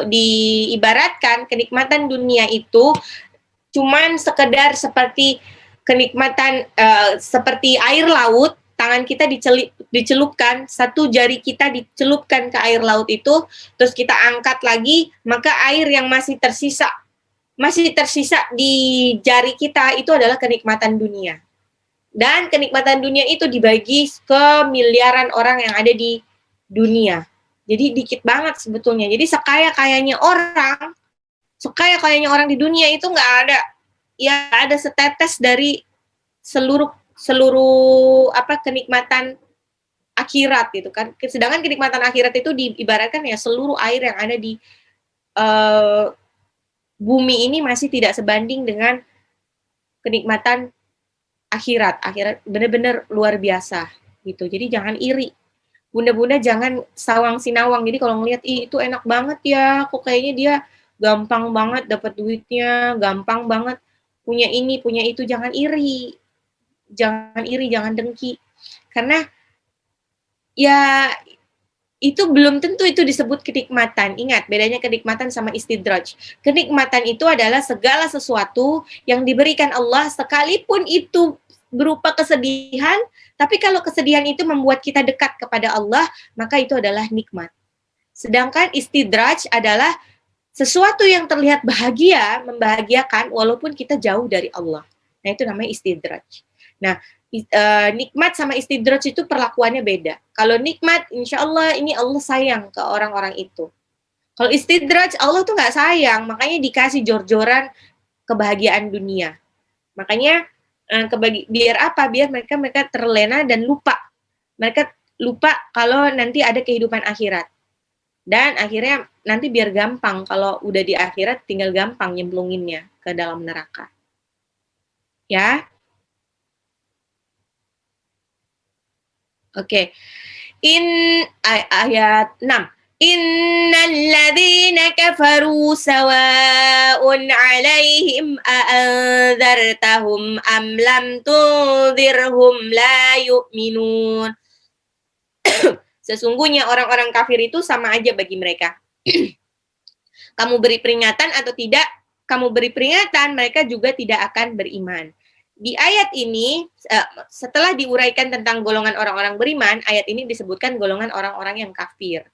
diibaratkan kenikmatan dunia itu cuman sekedar seperti kenikmatan seperti air laut, tangan kita dicelupkan, satu jari kita dicelupkan ke air laut itu, terus kita angkat lagi, maka air yang masih tersisa di jari kita itu adalah kenikmatan dunia. Dan kenikmatan dunia itu dibagi ke miliaran orang yang ada di dunia. Jadi dikit banget sebetulnya. Jadi sekaya-kayanya orang di dunia itu nggak ada setetes dari seluruh kenikmatan akhirat gitu kan. Sedangkan kenikmatan akhirat itu diibaratkan ya seluruh air yang ada di bumi ini masih tidak sebanding dengan kenikmatan akhirat. Akhirat benar-benar luar biasa gitu. Jadi jangan iri. Bunda-bunda jangan sawang sinawang. Jadi kalau ngelihat itu enak banget ya, kok kayaknya dia gampang banget dapat duitnya, gampang banget punya ini, punya itu, jangan iri. Jangan iri, jangan dengki. Karena ya itu belum tentu itu disebut kenikmatan. Ingat, bedanya kenikmatan sama istidraj. Kenikmatan itu adalah segala sesuatu yang diberikan Allah sekalipun itu berupa kesedihan, tapi kalau kesedihan itu membuat kita dekat kepada Allah, maka itu adalah nikmat. Sedangkan istidraj adalah sesuatu yang terlihat bahagia, membahagiakan walaupun kita jauh dari Allah. Nah, itu namanya istidraj. Nah, nikmat sama istidraj itu perlakuannya beda. Kalau nikmat, insya Allah ini Allah sayang ke orang-orang itu. Kalau istidraj, Allah tuh nggak sayang, makanya dikasih jor-joran kebahagiaan dunia. Makanya biar apa? Biar mereka terlena dan lupa. Mereka lupa kalau nanti ada kehidupan akhirat. Dan akhirnya nanti biar gampang, kalau udah di akhirat tinggal gampang nyemplunginnya ke dalam neraka. Ya, oke. Ayat 6. Innal ladzina kafaru sawa'un 'alaihim a'anzartahum am lam tunzirhum la yu'minun. Sesungguhnya orang-orang kafir itu sama aja bagi mereka. Kamu beri peringatan atau tidak, kamu beri peringatan, mereka juga tidak akan beriman. Di ayat ini, setelah diuraikan tentang golongan orang-orang beriman, ayat ini disebutkan golongan orang-orang yang kafir.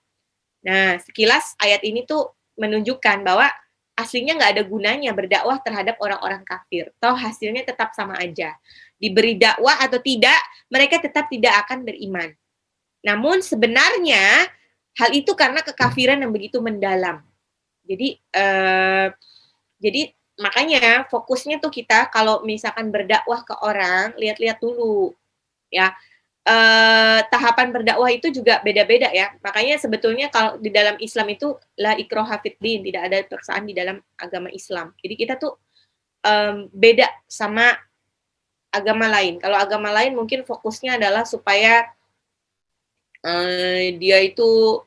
Nah, sekilas ayat ini tuh menunjukkan bahwa aslinya nggak ada gunanya berdakwah terhadap orang-orang kafir. Toh hasilnya tetap sama aja. Diberi dakwah atau tidak, mereka tetap tidak akan beriman. Namun sebenarnya hal itu karena kekafiran yang begitu mendalam. Jadi makanya fokusnya tuh kita kalau misalkan berdakwah ke orang, lihat-lihat dulu ya. Tahapan berdakwah itu juga beda-beda ya. Makanya sebetulnya kalau di dalam Islam itu la ikraha fid din, tidak ada paksaan di dalam agama Islam. Jadi kita tuh beda sama agama lain. Kalau agama lain mungkin fokusnya adalah supaya dia itu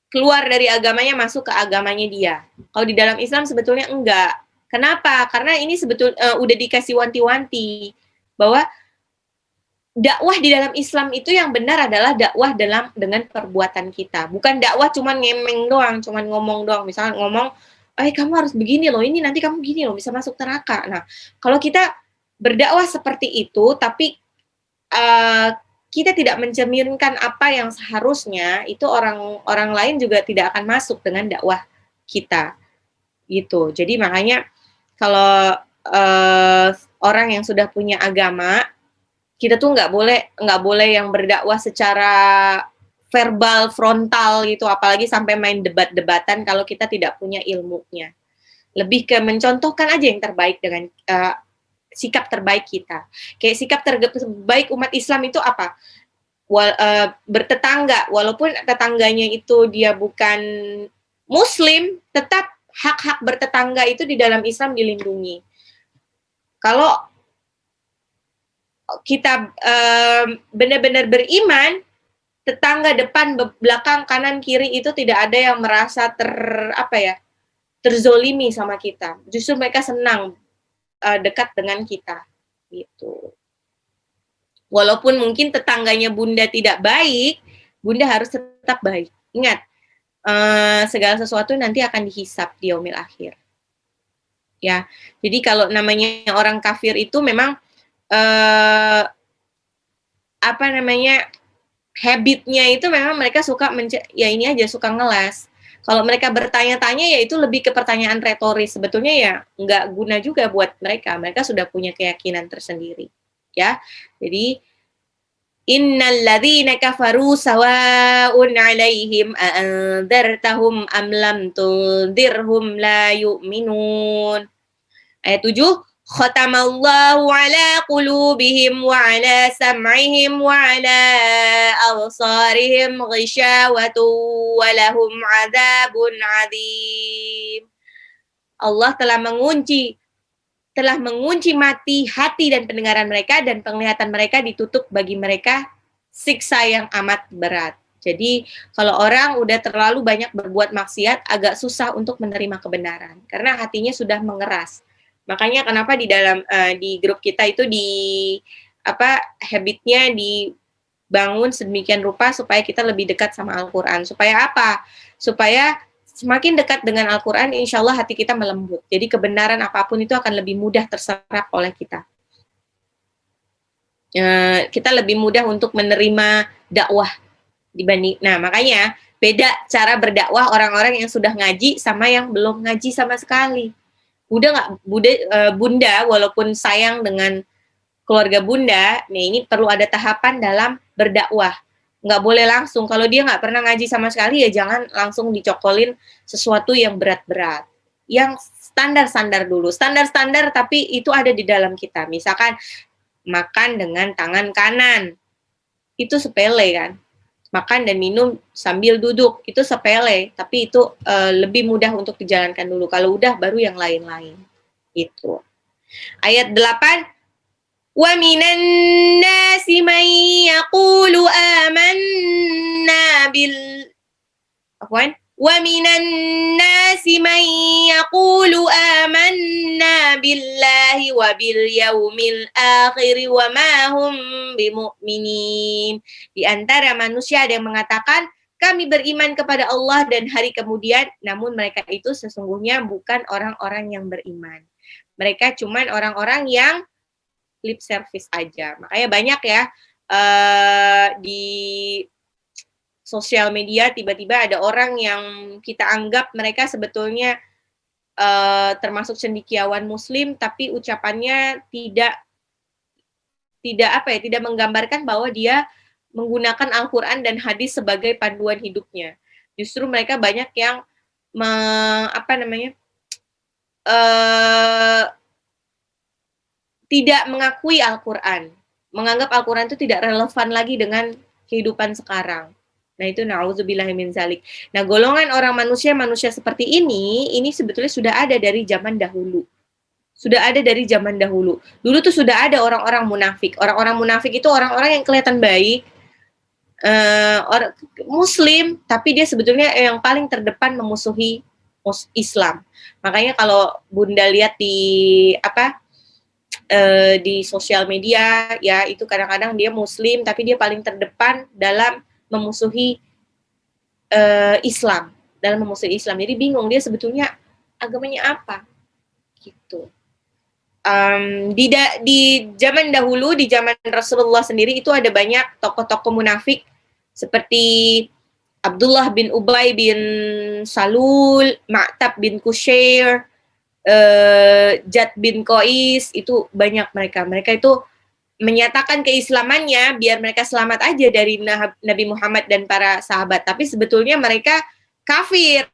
keluar dari agamanya masuk ke agamanya dia. Kalau di dalam Islam sebetulnya enggak. Kenapa? Karena ini sebetulnya udah dikasih wanti-wanti bahwa dakwah di dalam Islam itu yang benar adalah dakwah dengan perbuatan kita. Bukan dakwah cuman ngemeng doang, cuman ngomong doang. Misalnya ngomong, kamu harus begini loh, ini nanti kamu gini loh, bisa masuk neraka. Nah, kalau kita berdakwah seperti itu, tapi kita tidak mencerminkan apa yang seharusnya, itu orang lain juga tidak akan masuk dengan dakwah kita gitu. Jadi makanya kalau orang yang sudah punya agama, kita tuh nggak boleh yang berdakwah secara verbal frontal gitu, apalagi sampai main debat-debatan kalau kita tidak punya ilmunya. Lebih ke mencontohkan aja yang terbaik dengan sikap terbaik kita. Kayak sikap terbaik umat Islam itu apa? Bertetangga, walaupun tetangganya itu dia bukan Muslim, tetap hak-hak bertetangga itu di dalam Islam dilindungi. Kalau kita benar-benar beriman, tetangga depan, belakang, kanan, kiri itu tidak ada yang merasa terzolimi sama kita. Justru mereka senang dekat dengan kita gitu. Walaupun mungkin tetangganya Bunda tidak baik, Bunda harus tetap baik. Ingat, segala sesuatu nanti akan dihisap di yaumil akhir. Ya, jadi kalau namanya orang kafir itu memang habitnya itu memang mereka suka suka ngeles. Kalau mereka bertanya-tanya ya itu lebih ke pertanyaan retoris. Sebetulnya ya nggak guna juga buat mereka. Mereka sudah punya keyakinan tersendiri. Ya, jadi innal ladzina kafaru sawa'un 'alaihim a'andzartahum am lam tunzirhum la yu'minun. Ayat 7, khatamallahu ala qulubihim wa ala sam'ihim wa ala absarihim ghishawatu wa lahum 'adzabun 'adzim. Allah telah mengunci mati hati dan pendengaran mereka, dan penglihatan mereka ditutup bagi mereka siksa yang amat berat. Jadi kalau orang udah terlalu banyak berbuat maksiat, agak susah untuk menerima kebenaran karena hatinya sudah mengeras. Makanya kenapa di dalam di grup kita itu habitnya dibangun sedemikian rupa supaya kita lebih dekat sama Al-Qur'an. Supaya apa? Supaya semakin dekat dengan Al-Qur'an, insya Allah hati kita melembut. Jadi kebenaran apapun itu akan lebih mudah terserap oleh kita. Kita lebih mudah untuk menerima dakwah dibanding. Nah, makanya beda cara berdakwah orang-orang yang sudah ngaji sama yang belum ngaji sama sekali. Bunda walaupun sayang dengan keluarga Bunda, ini perlu ada tahapan dalam berdakwah. Nggak boleh langsung, kalau dia nggak pernah ngaji sama sekali ya jangan langsung dicokolin sesuatu yang berat-berat. Yang standar-standar dulu, standar-standar tapi itu ada di dalam kita. Misalkan makan dengan tangan kanan, itu sepele kan. Makan dan minum sambil duduk itu sepele, tapi itu lebih mudah untuk dijalankan dulu. Kalau udah baru yang lain-lain. Gitu. Ayat 8, wa minan nasi man yaqulu amanna bil afwan wa minan nasi man yaqulu amanna billahi wa bil yaumil akhir wa ma hum bimu'minin. Di antara manusia ada yang mengatakan kami beriman kepada Allah dan hari kemudian, namun mereka itu sesungguhnya bukan orang-orang yang beriman. Mereka cuman orang-orang yang lip service aja. Makanya banyak ya di sosial media tiba-tiba ada orang yang kita anggap mereka sebetulnya termasuk cendekiawan Muslim, tapi ucapannya tidak menggambarkan bahwa dia menggunakan Al-Quran dan hadis sebagai panduan hidupnya. Justru mereka banyak yang tidak mengakui Al-Quran, menganggap Al-Quran itu tidak relevan lagi dengan kehidupan sekarang. Nah itu na'udzubillahi min zalik. Nah golongan orang manusia seperti ini sebetulnya sudah ada dari zaman dahulu. Sudah ada dari zaman dahulu. Dulu tuh sudah ada orang-orang munafik. Orang-orang munafik itu orang-orang yang kelihatan baik, orang Muslim, tapi dia sebetulnya yang paling terdepan memusuhi Islam. Makanya kalau Bunda lihat di sosial media ya itu kadang-kadang dia Muslim tapi dia paling terdepan dalam memusuhi Islam, jadi bingung dia sebetulnya agamanya apa gitu. Di zaman dahulu, di zaman Rasulullah sendiri itu ada banyak tokoh-tokoh munafik seperti Abdullah bin Ubay bin Salul, Ma'tab bin Kusyair, Jad bin Qais, itu banyak mereka. Mereka itu menyatakan keislamannya biar mereka selamat aja dari Nabi Muhammad dan para sahabat. Tapi sebetulnya mereka kafir.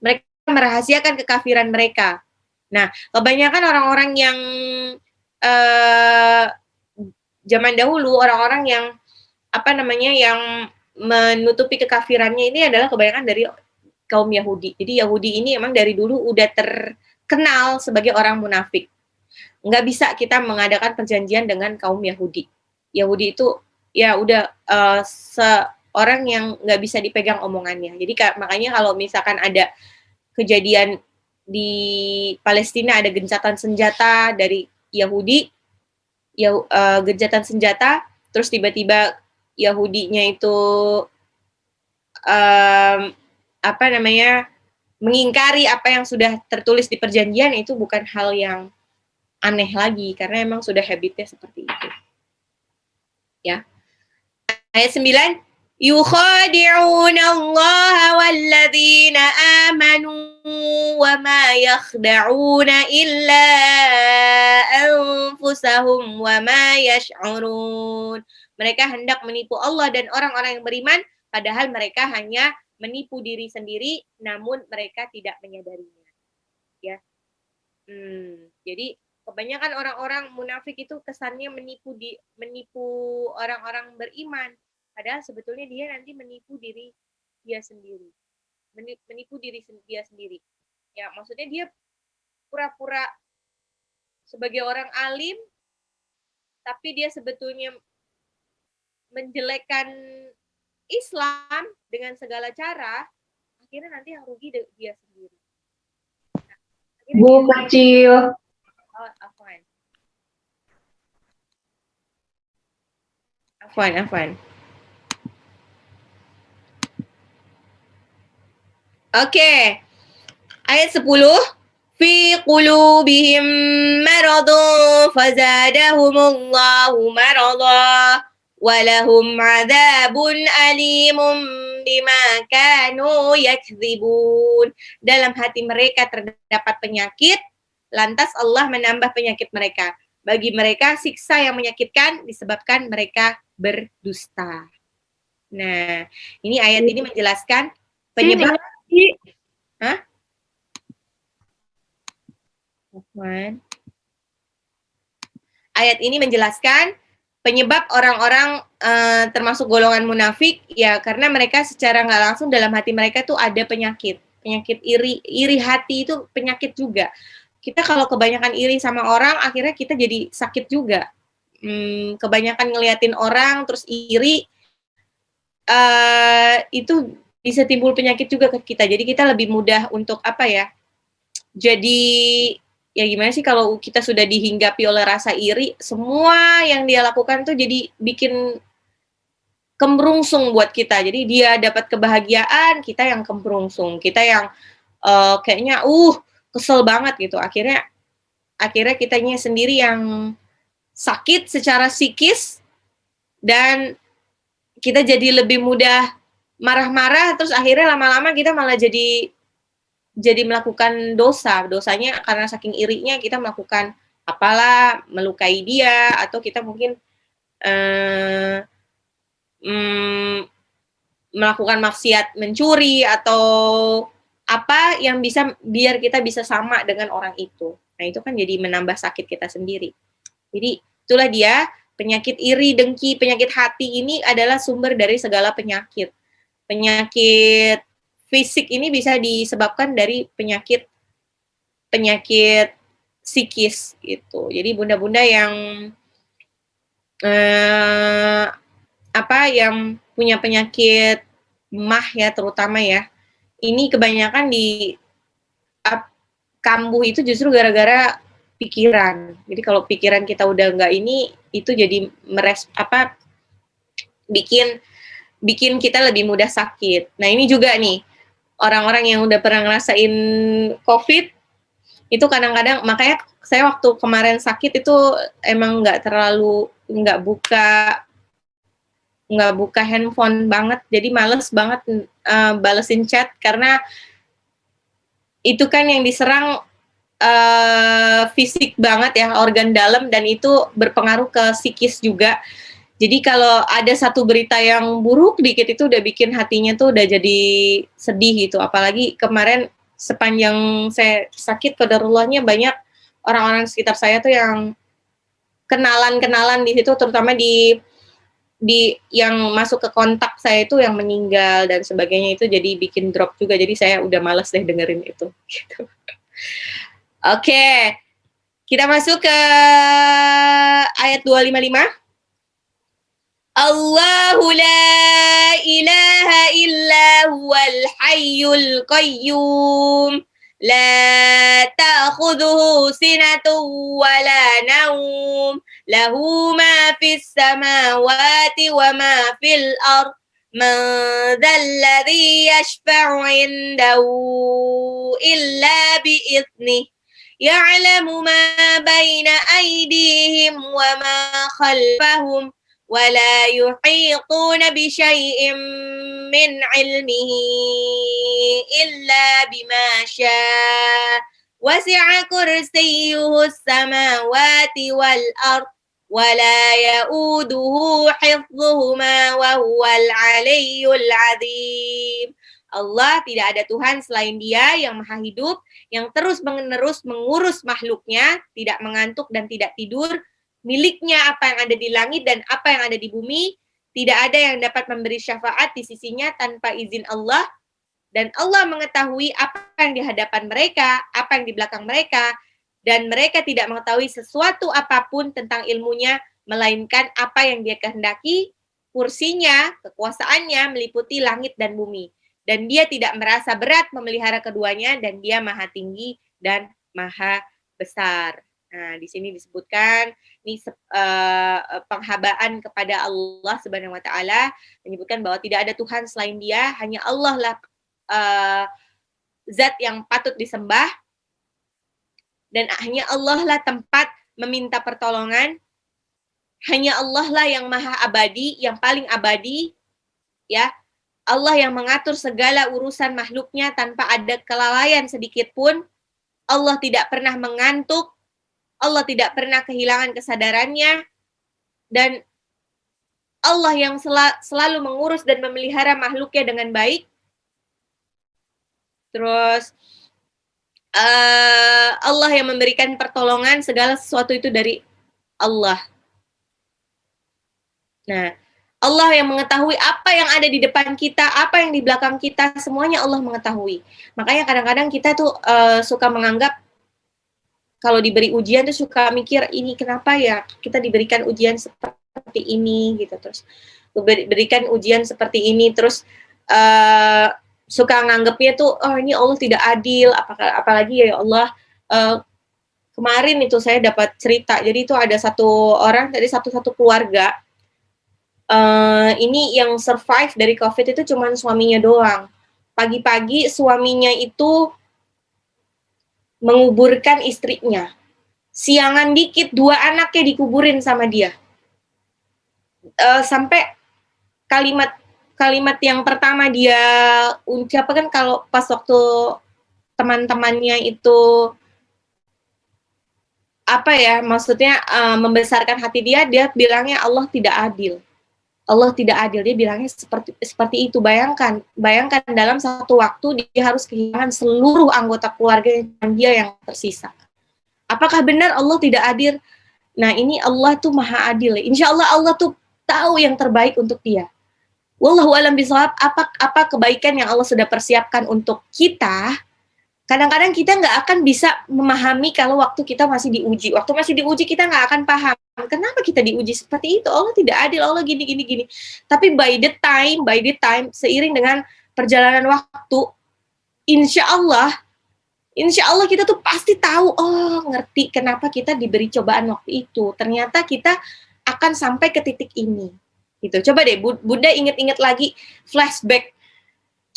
Mereka merahasiakan kekafiran mereka. Nah, kebanyakan orang-orang yang zaman dahulu, orang-orang yang yang menutupi kekafirannya ini adalah kebanyakan dari kaum Yahudi. Jadi Yahudi ini emang dari dulu udah terkenal sebagai orang munafik. Nggak bisa kita mengadakan perjanjian dengan kaum Yahudi. Yahudi itu ya udah seorang yang nggak bisa dipegang omongannya. Jadi makanya kalau misalkan ada kejadian di Palestina ada gencatan senjata dari Yahudi, gencatan senjata, terus tiba-tiba Yahudinya itu mengingkari apa yang sudah tertulis di perjanjian, itu bukan hal yang aneh lagi karena emang sudah habitnya seperti itu. Ya. Ayat 9, yukhadi'una Allah walladzina amanu wa ma yakhda'una illa anfusahum wa ma yash'urun. Mereka hendak menipu Allah dan orang-orang yang beriman, padahal mereka hanya menipu diri sendiri, namun mereka tidak menyadarinya. Ya. Jadi kebanyakan orang-orang munafik itu kesannya menipu orang-orang beriman, padahal sebetulnya dia nanti menipu diri dia sendiri. Menipu diri dia sendiri. Ya, maksudnya dia pura-pura sebagai orang alim, tapi dia sebetulnya menjelekkan Islam dengan segala cara, akhirnya nanti yang rugi dia sendiri. Bu kecil. Afwan. Oke. Ayat 10. Fi qulubihim maradun fazadahumullahu marada walahum adzabun alimun bima kanu yakdzibun. Dalam hati mereka terdapat penyakit, lantas Allah menambah penyakit mereka. Bagi mereka siksa yang menyakitkan disebabkan mereka berdusta. Nah, ini ayat ini menjelaskan penyebab. Hah? Ayat ini menjelaskan penyebab orang-orang termasuk golongan munafik ya karena mereka secara nggak langsung dalam hati mereka tuh ada penyakit iri hati itu penyakit juga. Kita kalau kebanyakan iri sama orang akhirnya kita jadi sakit juga. Kebanyakan ngeliatin orang terus iri itu bisa timbul penyakit juga ke kita. Jadi kita lebih mudah untuk apa ya? Jadi ya gimana sih kalau kita sudah dihinggapi oleh rasa iri, semua yang dia lakukan tuh jadi bikin kemerungsung buat kita. Jadi dia dapat kebahagiaan, kita yang kemerungsung, kita yang kayaknya kesel banget gitu. Akhirnya kitanya sendiri yang sakit secara psikis dan kita jadi lebih mudah marah-marah terus akhirnya lama-lama kita malah jadi melakukan dosa. Dosanya karena saking irinya kita melakukan apalah, melukai dia atau kita mungkin melakukan maksiat mencuri atau apa yang bisa biar kita bisa sama dengan orang itu. Nah, itu kan jadi menambah sakit kita sendiri. Jadi, itulah dia penyakit iri, dengki, penyakit hati ini adalah sumber dari segala penyakit. Penyakit fisik ini bisa disebabkan dari penyakit psikis gitu. Jadi bunda-bunda yang yang punya penyakit mah ya terutama ya, ini kebanyakan di kambuh itu justru gara-gara pikiran. Jadi kalau pikiran kita udah nggak ini, itu jadi bikin kita lebih mudah sakit. Nah ini juga nih, orang-orang yang udah pernah ngerasain COVID, itu kadang-kadang, makanya saya waktu kemarin sakit itu emang nggak buka handphone banget, jadi males banget balesin chat, karena itu kan yang diserang fisik banget ya, organ dalam, dan itu berpengaruh ke psikis juga. Jadi kalau ada satu berita yang buruk dikit itu udah bikin hatinya tuh udah jadi sedih gitu. Apalagi kemarin sepanjang saya sakit, qadarullahnya banyak orang-orang sekitar saya tuh yang kenalan di situ, terutama di yang masuk ke kontak saya itu yang meninggal dan sebagainya, itu jadi bikin drop juga. Jadi saya udah males deh dengerin itu. Gitu. Oke, kita masuk ke ayat 255. Allahu la ilaha illa huwal hayyul qayyum la ta'khudhuhu sinatun wa la nawm lahu ma fis samawati wa ma fil ard man dhal ladzi yashfa'u 'indahu illa bi idhnihi ya'lamu ma baina aydihim wa ma khalfahum ولا يحيطون بشيء من علمه إلا بما شاء وسع كرسيه السماوات والأرض ولا يؤوده حفظهما وهو العلي العظيم. Allah tidak ada Tuhan selain Dia yang maha hidup, yang terus-menerus mengurus makhluknya, tidak mengantuk dan tidak tidur. Miliknya apa yang ada di langit dan apa yang ada di bumi. Tidak ada yang dapat memberi syafaat di sisinya tanpa izin Allah. Dan Allah mengetahui apa yang di hadapan mereka, apa yang di belakang mereka. Dan mereka tidak mengetahui sesuatu apapun tentang ilmunya, melainkan apa yang Dia kehendaki. Kursinya, kekuasaannya meliputi langit dan bumi. Dan Dia tidak merasa berat memelihara keduanya, dan Dia maha tinggi dan maha besar. Nah, di sini disebutkan ini penghabaan kepada Allah Subhanahu wa taala, menyebutkan bahwa tidak ada Tuhan selain Dia, hanya Allah lah zat yang patut disembah, dan hanya Allah lah tempat meminta pertolongan. Hanya Allah lah yang maha abadi, yang paling abadi, ya. Allah yang mengatur segala urusan makhluknya tanpa ada kelalaian sedikit pun. Allah tidak pernah mengantuk, Allah tidak pernah kehilangan kesadarannya, dan Allah yang selalu mengurus dan memelihara makhluknya dengan baik. Terus Allah yang memberikan pertolongan, segala sesuatu itu dari Allah. Nah, Allah yang mengetahui apa yang ada di depan kita, apa yang di belakang kita, semuanya Allah mengetahui. Makanya kadang-kadang kita tuh suka menganggap kalau diberi ujian tuh suka mikir, ini kenapa ya kita diberikan ujian seperti ini gitu, terus berikan ujian seperti ini, terus uh, suka nganggapnya tuh, oh ini Allah tidak adil, apalagi ya Allah, kemarin itu saya dapat cerita, jadi itu ada satu orang dari satu keluarga, ini yang survive dari COVID itu cuma suaminya doang. Pagi-pagi suaminya itu menguburkan istrinya. Siangan dikit, 2 anaknya dikuburin sama dia. Sampai kalimat yang pertama dia ucapkan kalau pas waktu teman-temannya itu apa ya, maksudnya membesarkan hati dia bilangnya Allah tidak adil. Allah tidak adil, dia bilangnya seperti itu. Bayangkan dalam satu waktu dia harus kehilangan seluruh anggota keluarga dia yang tersisa. Apakah benar Allah tidak adil? Nah, ini Allah tuh maha adil. Insya Allah Allah tuh tahu yang terbaik untuk dia. Wallahu a'lam bishawab. Apa kebaikan yang Allah sudah persiapkan untuk kita? Kadang-kadang kita nggak akan bisa memahami kalau waktu kita masih diuji. Waktu masih diuji kita nggak akan paham. Kenapa kita diuji seperti itu? Allah tidak adil, Allah gini. Tapi by the time, seiring dengan perjalanan waktu, insya Allah kita tuh pasti tahu, oh ngerti kenapa kita diberi cobaan waktu itu. Ternyata kita akan sampai ke titik ini. Gitu. Coba deh Bunda inget-inget lagi flashback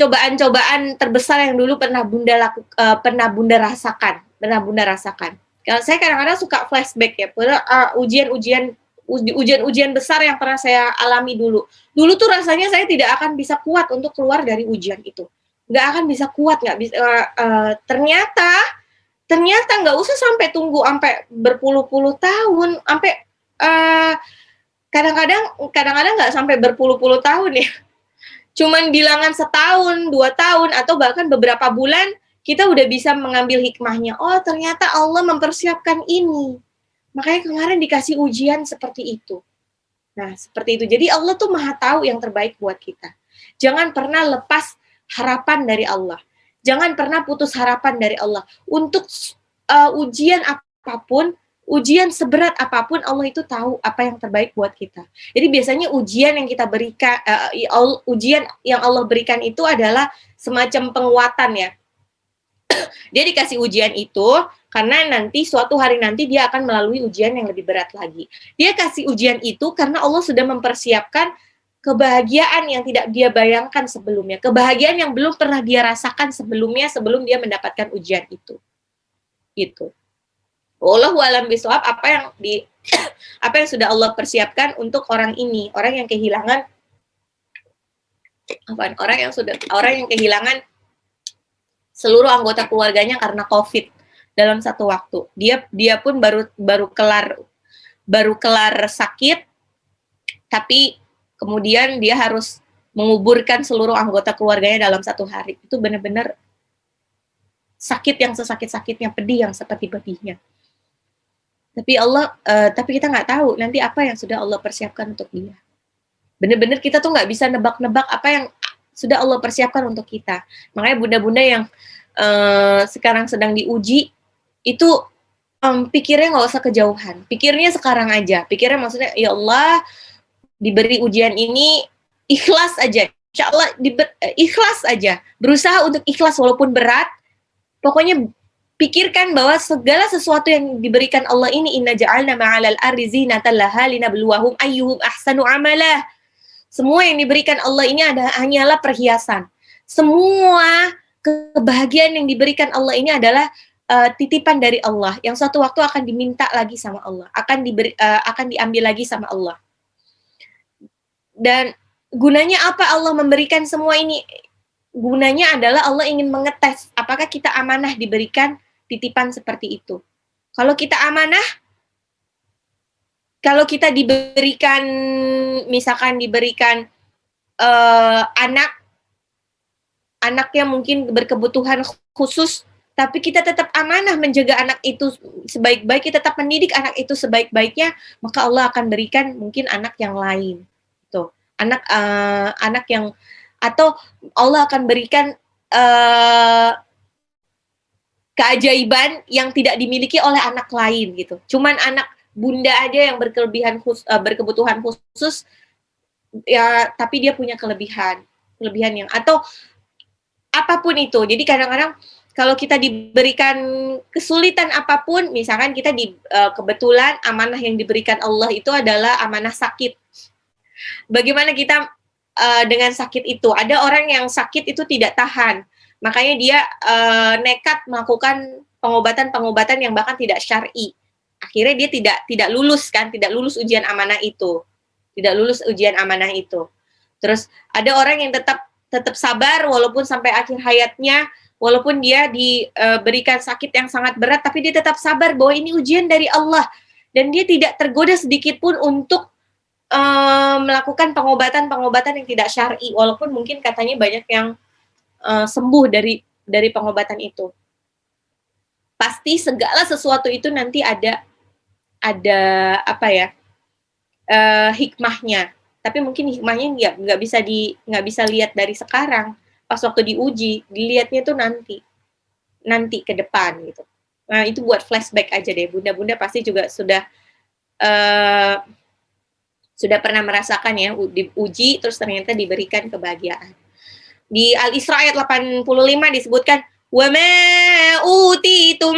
cobaan-cobaan terbesar yang dulu pernah Bunda rasakan. Kalau saya kadang-kadang suka flashback ya, ujian-ujian besar yang pernah saya alami dulu. Dulu tuh rasanya saya tidak akan bisa kuat untuk keluar dari ujian itu. Nggak akan bisa kuat, nggak bisa. Ternyata nggak usah sampai tunggu sampai berpuluh-puluh tahun, sampai kadang-kadang nggak sampai berpuluh-puluh tahun ya. Cuman bilangan setahun, 2 tahun, atau bahkan beberapa bulan, kita udah bisa mengambil hikmahnya. Oh, ternyata Allah mempersiapkan ini. Makanya kemarin dikasih ujian seperti itu. Nah, seperti itu. Jadi Allah tuh maha tahu yang terbaik buat kita. Jangan pernah lepas harapan dari Allah. Jangan pernah putus harapan dari Allah. Untuk ujian apapun, ujian seberat apapun, Allah itu tahu apa yang terbaik buat kita. Jadi biasanya ujian yang kita berikan, ujian yang Allah berikan itu adalah semacam penguatan ya. Dia dikasih ujian itu karena nanti suatu hari nanti dia akan melalui ujian yang lebih berat lagi. Dia kasih ujian itu karena Allah sudah mempersiapkan kebahagiaan yang tidak dia bayangkan sebelumnya. Kebahagiaan yang belum pernah dia rasakan sebelumnya sebelum dia mendapatkan ujian itu. Gitu. Wallahu a'lam bishawab, apa yang sudah Allah persiapkan untuk orang ini, orang yang kehilangan seluruh anggota keluarganya karena COVID dalam satu waktu. Dia pun baru kelar sakit, tapi kemudian dia harus menguburkan seluruh anggota keluarganya dalam satu hari. Itu benar-benar sakit yang sesakit-sakitnya, pedih yang sepedih-pedihnya. Tapi kita nggak tahu nanti apa yang sudah Allah persiapkan untuk dia. Bener-bener kita tuh nggak bisa nebak-nebak apa yang sudah Allah persiapkan untuk kita. Makanya bunda-bunda yang sekarang sedang diuji itu pikirnya nggak usah kejauhan. Pikirnya sekarang aja. Pikirnya maksudnya ya Allah diberi ujian ini ikhlas aja. Insya Allah ikhlas aja. Berusaha untuk ikhlas walaupun berat. Pokoknya pikirkan bahwa segala sesuatu yang diberikan Allah ini inna ja'alna ma'alal ardi zinatan laha linabluwahum ayyuhum ahsanu amalah. Semua yang diberikan Allah ini hanyalah perhiasan. Semua kebahagiaan yang diberikan Allah ini adalah titipan dari Allah yang suatu waktu akan diminta lagi sama Allah, akan diambil lagi sama Allah. Dan gunanya apa Allah memberikan semua ini? Gunanya adalah Allah ingin mengetes apakah kita amanah diberikan titipan seperti itu. Kalau kita amanah, kalau kita diberikan, misalkan diberikan anaknya mungkin berkebutuhan khusus, tapi kita tetap amanah menjaga anak itu sebaik-baik, kita tetap mendidik anak itu sebaik-baiknya, maka Allah akan berikan mungkin anak yang lain. Tuh, anak yang atau Allah akan berikan keajaiban yang tidak dimiliki oleh anak lain gitu. Cuman anak bunda aja yang berkebutuhan khusus ya, tapi dia punya kelebihan yang atau apapun itu. Jadi kadang-kadang kalau kita diberikan kesulitan apapun, misalkan kita kebetulan amanah yang diberikan Allah itu adalah amanah sakit. Bagaimana kita dengan sakit itu? Ada orang yang sakit itu tidak tahan, makanya dia nekat melakukan pengobatan-pengobatan yang bahkan tidak syar'i. Akhirnya dia tidak lulus ujian amanah itu. Tidak lulus ujian amanah itu. Terus ada orang yang tetap sabar walaupun sampai akhir hayatnya, walaupun dia diberikan sakit yang sangat berat, tapi dia tetap sabar bahwa ini ujian dari Allah dan dia tidak tergoda sedikit pun untuk melakukan pengobatan yang tidak syar'i, walaupun mungkin katanya banyak yang sembuh dari pengobatan itu. Pasti segala sesuatu itu nanti ada apa ya, hikmahnya. Tapi mungkin hikmahnya nggak bisa lihat dari sekarang. Pas waktu diuji, dilihatnya tuh nanti ke depan gitu. Nah itu buat flashback aja deh. Bunda-bunda pasti juga sudah pernah merasakan ya, diuji terus ternyata diberikan kebahagiaan. Di Al-Isra ayat 85 disebutkan, "Wa ma utitum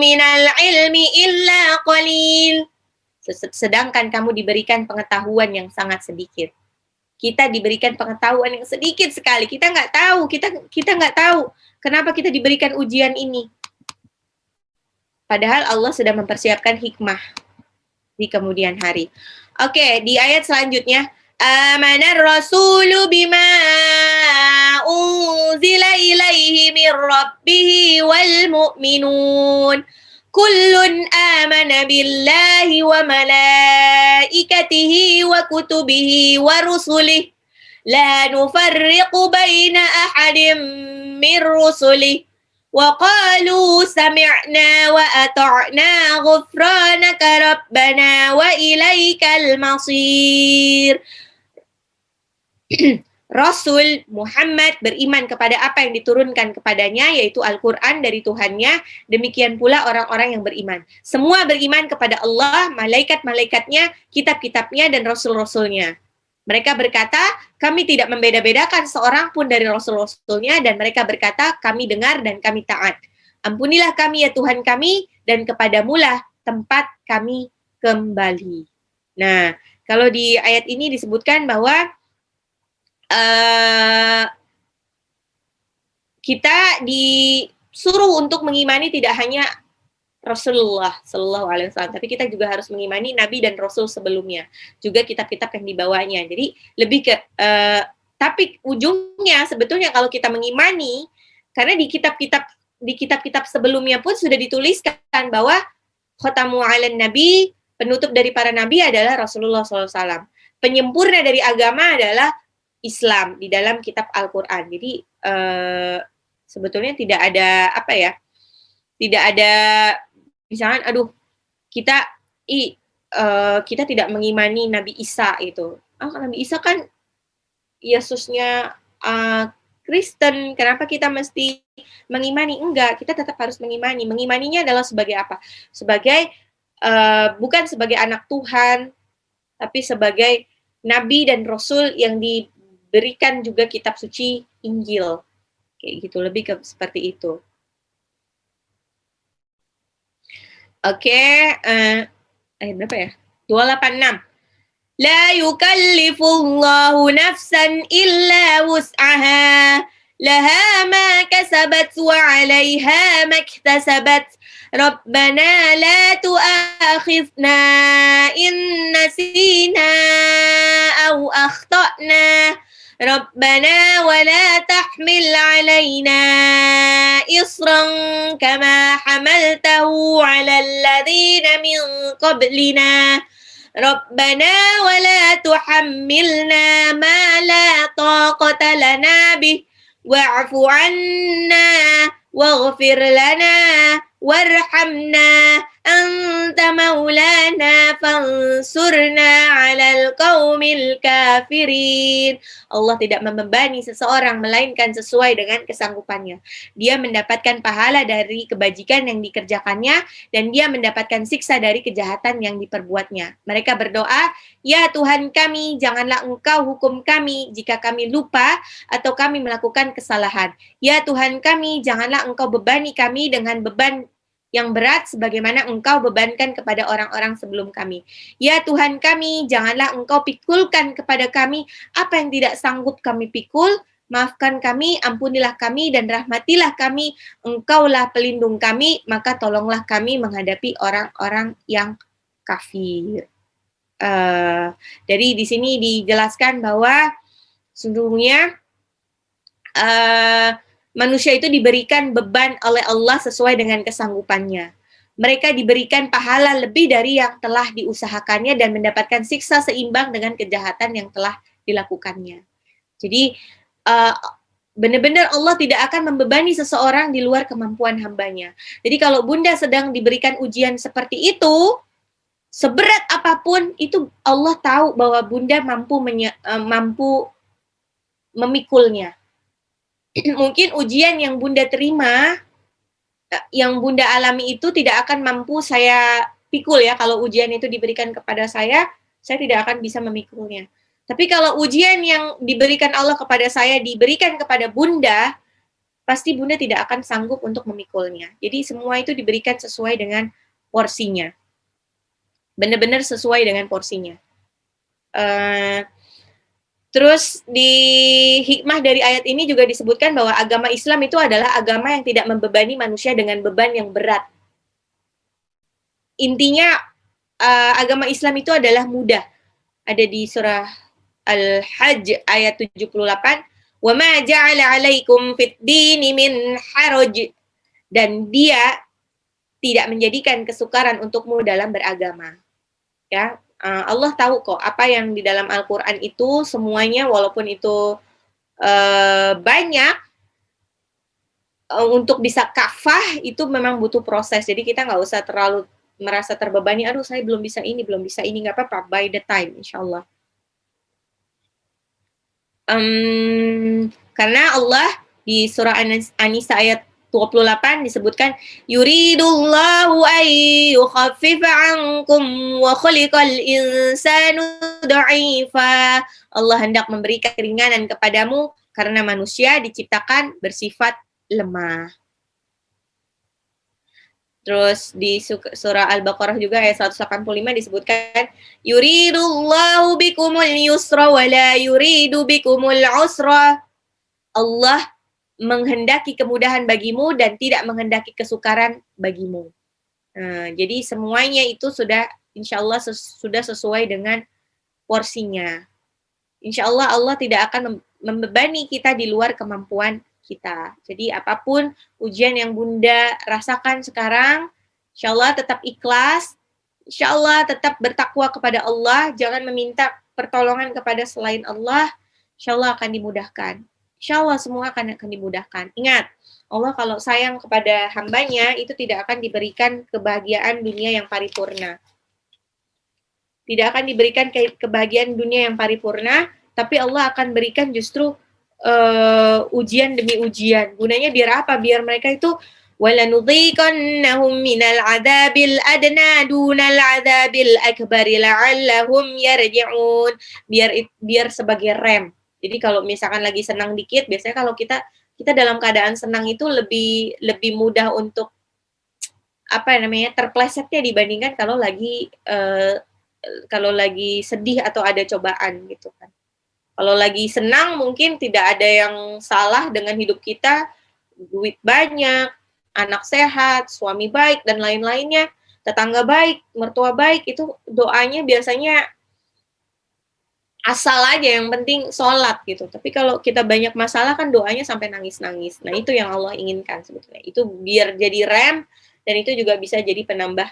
minal ilmi illa qalil." Sedangkan kamu diberikan pengetahuan yang sangat sedikit. Kita diberikan pengetahuan yang sedikit sekali. Kita nggak tahu kenapa kita diberikan ujian ini. Padahal Allah sudah mempersiapkan hikmah di kemudian hari. Oke, di ayat selanjutnya, amanar rasulu bima unzila ilaihi min rabbih wal mu'minun kullun amana billahi wa malaikatihi wa kutubihi wa rusulih la nufarriqu baina ahadim min rusulih وقالوا سمعنا وأطعنا غفرانك ربنا وإليك المصير. Rasul Muhammad beriman kepada apa yang diturunkan kepadanya, yaitu Al-Quran dari Tuhannya. Demikian pula orang-orang yang beriman. Semua beriman kepada Allah, malaikat-malaikatnya, kitab-kitabnya, dan rasul-rasulnya. Mereka berkata, kami tidak membeda-bedakan seorang pun dari rasul-rasulnya, dan mereka berkata, kami dengar dan kami taat. Ampunilah kami ya Tuhan kami, dan kepadamulah tempat kami kembali. Nah, kalau di ayat ini disebutkan bahwa kita disuruh untuk mengimani tidak hanya Rasulullah Shallallahu Alaihi Wasallam, tapi kita juga harus mengimani Nabi dan Rasul sebelumnya, juga kitab-kitab yang dibawanya. Jadi lebih ke, tapi ujungnya sebetulnya kalau kita mengimani, karena di kitab-kitab sebelumnya pun sudah dituliskan bahwa khotamu alan Nabi, penutup dari para Nabi adalah Rasulullah SAW. Penyempurna dari agama adalah Islam di dalam kitab Al-Quran. Jadi sebetulnya tidak ada apa ya, tidak ada misalkan, kita tidak mengimani Nabi Isa itu. Nabi Isa kan Yesusnya Kristen, kenapa kita mesti mengimani? Enggak, kita tetap harus mengimani. Mengimaninya adalah sebagai apa? Sebagai bukan sebagai anak Tuhan, tapi sebagai Nabi dan Rasul yang diberikan juga kitab suci Injil. Kayak gitu, lebih ke seperti itu. Oke, ayat berapa ya? 286. La yukallifullahu nafsan illa wus'aha. Laha ma kasabat wa 'alaiha maktasabat. Rabbana la tu'akhidna in nasina aw akhtana. ربنا ولا تحمل علينا إصرا كما حملته على الذين من قبلنا ربنا ولا تحملنا ما لا طاقة لنا به واعف عنا واغفر لنا وارحمنا anta maulana fansurna 'alal qaumil kafirin. Allah tidak membebani seseorang melainkan sesuai dengan kesanggupannya. Dia mendapatkan pahala dari kebajikan yang dikerjakannya dan dia mendapatkan siksa dari kejahatan yang diperbuatnya. Mereka berdoa, "Ya Tuhan kami, janganlah Engkau hukum kami jika kami lupa atau kami melakukan kesalahan. Ya Tuhan kami, janganlah Engkau bebani kami dengan beban yang berat sebagaimana Engkau bebankan kepada orang-orang sebelum kami. Ya Tuhan kami, janganlah Engkau pikulkan kepada kami apa yang tidak sanggup kami pikul. Maafkan kami, ampunilah kami, dan rahmatilah kami. Engkaulah pelindung kami, maka tolonglah kami menghadapi orang-orang yang kafir." Jadi di sini dijelaskan bahwa sesungguhnya manusia itu diberikan beban oleh Allah sesuai dengan kesanggupannya. Mereka diberikan pahala lebih dari yang telah diusahakannya dan mendapatkan siksa seimbang dengan kejahatan yang telah dilakukannya. Jadi benar-benar Allah tidak akan membebani seseorang di luar kemampuan hambanya. Jadi kalau Bunda sedang diberikan ujian seperti itu, seberat apapun itu Allah tahu bahwa Bunda mampu memikulnya. Mungkin ujian yang Bunda terima, yang Bunda alami itu tidak akan mampu saya pikul ya. Kalau ujian itu diberikan kepada saya tidak akan bisa memikulnya. Tapi kalau ujian yang diberikan Allah kepada saya diberikan kepada Bunda, pasti Bunda tidak akan sanggup untuk memikulnya. Jadi semua itu diberikan sesuai dengan porsinya. Benar-benar sesuai dengan porsinya. Terus di hikmah dari ayat ini juga disebutkan bahwa agama Islam itu adalah agama yang tidak membebani manusia dengan beban yang berat. Intinya agama Islam itu adalah mudah. Ada di surah Al-Hajj ayat 78, "Wa ma ja'ala 'alaikum fid dini min haraj." Dan dia tidak menjadikan kesukaran untukmu dalam beragama. Ya, Allah tahu kok apa yang di dalam Al-Quran itu semuanya walaupun itu banyak, untuk bisa kafah itu memang butuh proses. Jadi kita nggak usah terlalu merasa terbebani, aduh saya belum bisa ini, nggak apa-apa, by the time insya Allah. Karena Allah di surah An-Nisa ayat 28 disebutkan yuridullahu ay yukhaffifa ankum wa khuliqal insanu dha'ifa. Allah hendak memberikan keringanan kepadamu karena manusia diciptakan bersifat lemah. Terus di surah Al-Baqarah juga ayat 185 disebutkan yuridullahu bikumul yusra wa la yuridu bikumul usra. Allah menghendaki kemudahan bagimu dan tidak menghendaki kesukaran bagimu. Jadi semuanya itu sudah insya Allah sudah sesuai dengan porsinya. Insya Allah Allah tidak akan membebani kita di luar kemampuan kita. Jadi apapun ujian yang Bunda rasakan sekarang, insya Allah tetap ikhlas, insya Allah tetap bertakwa kepada Allah, jangan meminta pertolongan kepada selain Allah, insya Allah akan dimudahkan. Insya Allah semua akan dimudahkan. Ingat, Allah kalau sayang kepada hambanya, itu tidak akan diberikan kebahagiaan dunia yang paripurna. Tidak akan diberikan kebahagiaan dunia yang paripurna, tapi Allah akan berikan justru ujian demi ujian. Gunanya biar apa? Biar mereka itu وَلَنُذِيقَنَّهُمْ مِنَ الْعَذَابِ الْأَدْنَى دُونَ الْعَذَابِ الْأَكْبَرِ لَعَلَّهُمْ يَرْجِعُونَ. Biar sebagai rem. Jadi kalau misalkan lagi senang dikit, biasanya kalau kita dalam keadaan senang itu lebih mudah untuk terplesetnya dibandingkan kalau lagi sedih atau ada cobaan gitu kan. Kalau lagi senang mungkin tidak ada yang salah dengan hidup kita, duit banyak, anak sehat, suami baik dan lain-lainnya, tetangga baik, mertua baik, itu doanya biasanya asal aja, yang penting sholat gitu. Tapi kalau kita banyak masalah kan doanya sampai nangis-nangis. Nah itu yang Allah inginkan sebetulnya. Itu biar jadi rem dan itu juga bisa jadi penambah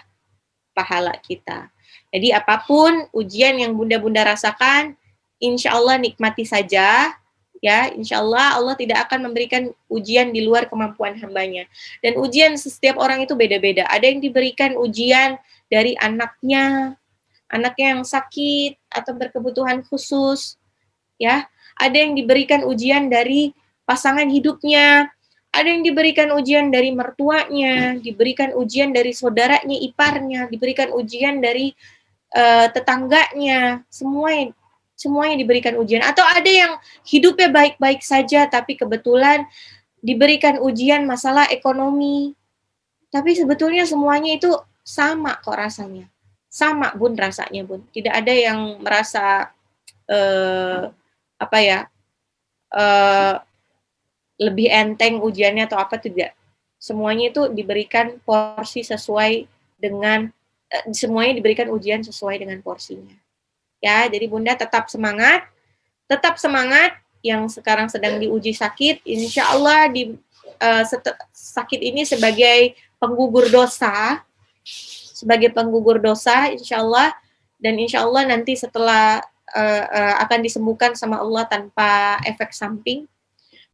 pahala kita. Jadi apapun ujian yang bunda-bunda rasakan, insya Allah nikmati saja. Ya, insya Allah Allah tidak akan memberikan ujian di luar kemampuan hambanya. Dan ujian setiap orang itu beda-beda. Ada yang diberikan ujian dari anaknya yang sakit atau berkebutuhan khusus, ya. Ada yang diberikan ujian dari pasangan hidupnya, ada yang diberikan ujian dari mertuanya, diberikan ujian dari saudaranya, iparnya, diberikan ujian dari tetangganya, semuanya diberikan ujian. Atau ada yang hidupnya baik-baik saja, tapi kebetulan diberikan ujian masalah ekonomi. Tapi sebetulnya semuanya itu sama kok rasanya. Sama Bun rasanya Bun. Tidak ada yang merasa apa ya, lebih enteng ujiannya atau apa, tidak. Semuanya itu diberikan porsi sesuai dengan semuanya diberikan ujian sesuai dengan porsinya. Ya, jadi Bunda tetap semangat yang sekarang sedang diuji sakit, insya Allah sakit ini sebagai penggugur dosa, insya Allah, dan insya Allah nanti setelah akan disembuhkan sama Allah tanpa efek samping,